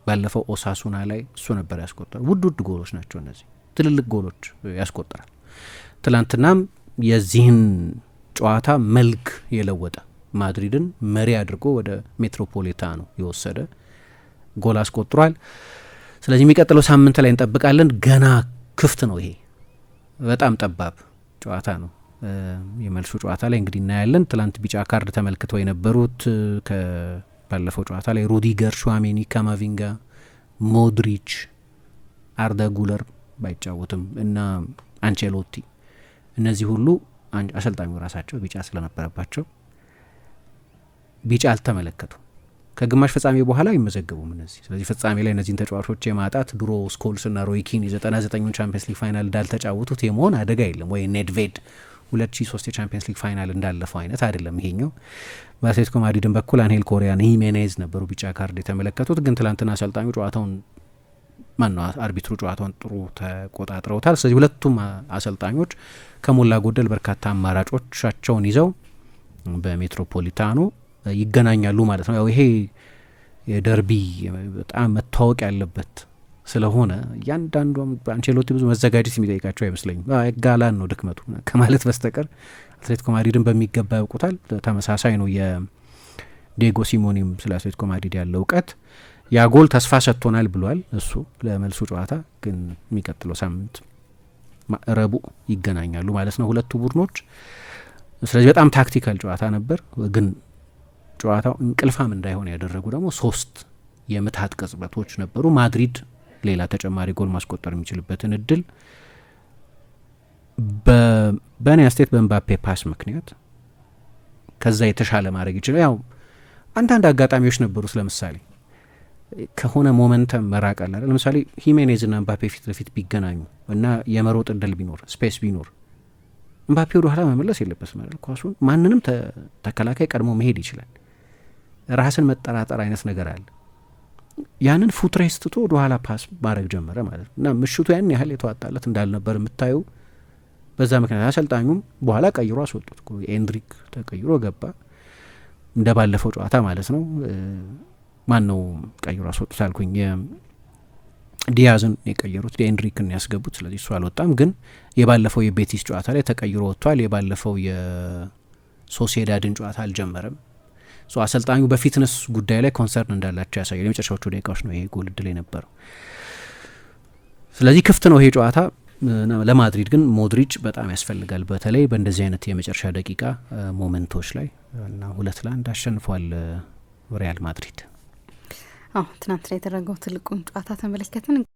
S2: ባለፈው ኦሳሱና ላይ እሱ ነበር ያስቆጠረው። ውድ ጎሎች ናቸው እነዚህ፣ ትልልቅ ጎሎች ያስቆጠራል። ትላንትናም የዚህን ጨዋታ መልክ የለወጠ ማድሪድን መሪ አድርጎ ወደ ሜትሮፖሊታኖ የወሰደ ጎል አስቆጥሯል። ስለዚህ የሚቀጥለው ሳምንት ላይ እንጠብቃለን። ገና ክፍት ነው። ይሄ በጣም ጠባብ ጨዋታ ነው። የመልሱ ጨዋታ ላይ እንግዲህ እናያለን። ትላንት ቢጫ ካርድ ተመልክተው የነበሩት ባለፈው ጨዋታ ላይ ሩዲገር፣ ሹዋሜኒ፣ ካማቪንጋ፣ ሞድሪች፣ አርዳ ጉለር ባይጫወትም እና አንቸሎቲ እነዚህ ሁሉ አሰልጣኙ ራሳቸው ቢጫ ስለነበረባቸው ቢጫ አልተመለከቱ። ከግማሽ ፍጻሜ በኋላ አይመዘገቡም እነዚህ። ስለዚህ ፍጻሜ ላይ እነዚህን ተጫዋቾች የማጣት ድሮ ስኮልስና ሮይ ኪን የ99ኙን ቻምፒየንስ ሊግ ፋይናል እንዳልተጫወቱት የመሆን አደጋ የለም ወይ ኔድቬድ 2003 የቻምፒየንስ ሊግ ፋይናል እንዳለፈው አይነት አይደለም ይሄኛው። በአትሌቲኮ ማድሪድን በኩል አንሄል ኮሪያና ሂሜኔዝ ነበሩ ቢጫ ካርድ የተመለከቱት። ግን ትላንትና አሰልጣኙ ጨዋታውን አርቢትሩ ጨዋታውን ጥሩ ተቆጣጥረውታል። ስለዚህ ሁለቱም አሰልጣኞች ከሞላ ጎደል በርካታ አማራጮቻቸውን ይዘው በሜትሮፖሊታኖ ይገናኛሉ ማለት ነው። ያው ይሄ የደርቢ በጣም መታወቅ ያለበት ስለሆነ እያንዳንዷም አንቼሎቲ ብዙ መዘጋጀት የሚጠይቃቸው አይመስለኝም። ጋላን ነው ድክመቱ ከማለት በስተቀር አትሌቲኮ ማድሪድን በሚገባ ያውቁታል። ተመሳሳይ ነው የዲየጎ ሲሞኔም ስለ አትሌቲኮ ማድሪድ ያለው እውቀት። ያ ጎል ተስፋ ሰጥቶናል ብሏል እሱ ለመልሱ ጨዋታ። ግን የሚቀጥለው ሳምንት ረቡዕ ይገናኛሉ ማለት ነው ሁለቱ ቡድኖች። ስለዚህ በጣም ታክቲካል ጨዋታ ነበር። ግን ጨዋታው እንቅልፋም እንዳይሆን ያደረጉ ደግሞ 3 የምትሀት ቅጽበቶች ነበሩ። ማድሪድ ሌላ ተጨማሪ ጎል ማስቆጠር የሚችልበትን እድል በእኔ አስተያየት በኤምባፔ ፓስ ምክንያት ከዛ የተሻለ ማድረግ ይችላል። ያው አንዳንድ አጋጣሚዎች ነበሩት። ለምሳሌ ከሆነ ሞመንተም መራቅ አለ። ለምሳሌ ሂሜኔዝና ኤምባፔ ፊት ለፊት ቢገናኙ እና የመሮጥ እድል ቢኖር ስፔስ ቢኖር ኤምባፔ ወደ ኋላ መመለስ የለበትም አይደል? ኳሱን ማንንም ተከላካይ ቀድሞ መሄድ ይችላል። ራስን መጠራጠር አይነት ነገር አለ። ያንን ፉትሬስ ትቶ ወደ ኋላ ፓስ ማድረግ ጀመረ ማለት ነው። እና ምሽቱ ያን ያህል የተዋጣለት እንዳልነበር የምታዩ በዛ ምክንያት አሰልጣኙም በኋላ ቀይሮ አስወጡት። ኤንድሪክ ተቀይሮ ገባ እንደ ባለፈው ጨዋታ ማለት ነው። ማን ነው ቀይሮ አስወጡት አልኩኝ? ዲያዝን የቀየሩት ኤንድሪክን ያስገቡት። ስለዚህ እሱ አልወጣም። ግን የባለፈው የቤቲስ ጨዋታ ላይ ተቀይሮ ወጥቷል። የባለፈው የሶሲዳድን ጨዋታ አልጀመረም። አሰልጣኙ በፊትነስ ጉዳይ ላይ ኮንሰርን እንዳላቸው ያሳያል። የመጨረሻዎቹ ደቂቃዎች ነው ይሄ ጎል እድል የነበረው። ስለዚህ ክፍት ነው ይሄ ጨዋታ ለማድሪድ። ግን ሞድሪች በጣም ያስፈልጋል፣ በተለይ በእንደዚህ አይነት የመጨረሻ ደቂቃ ሞመንቶች ላይ እና 2-1 አሸንፏል ሪያል ማድሪድ።
S1: ትናንት ላይ የተደረገው ትልቁን ጨዋታ ተመለከትን።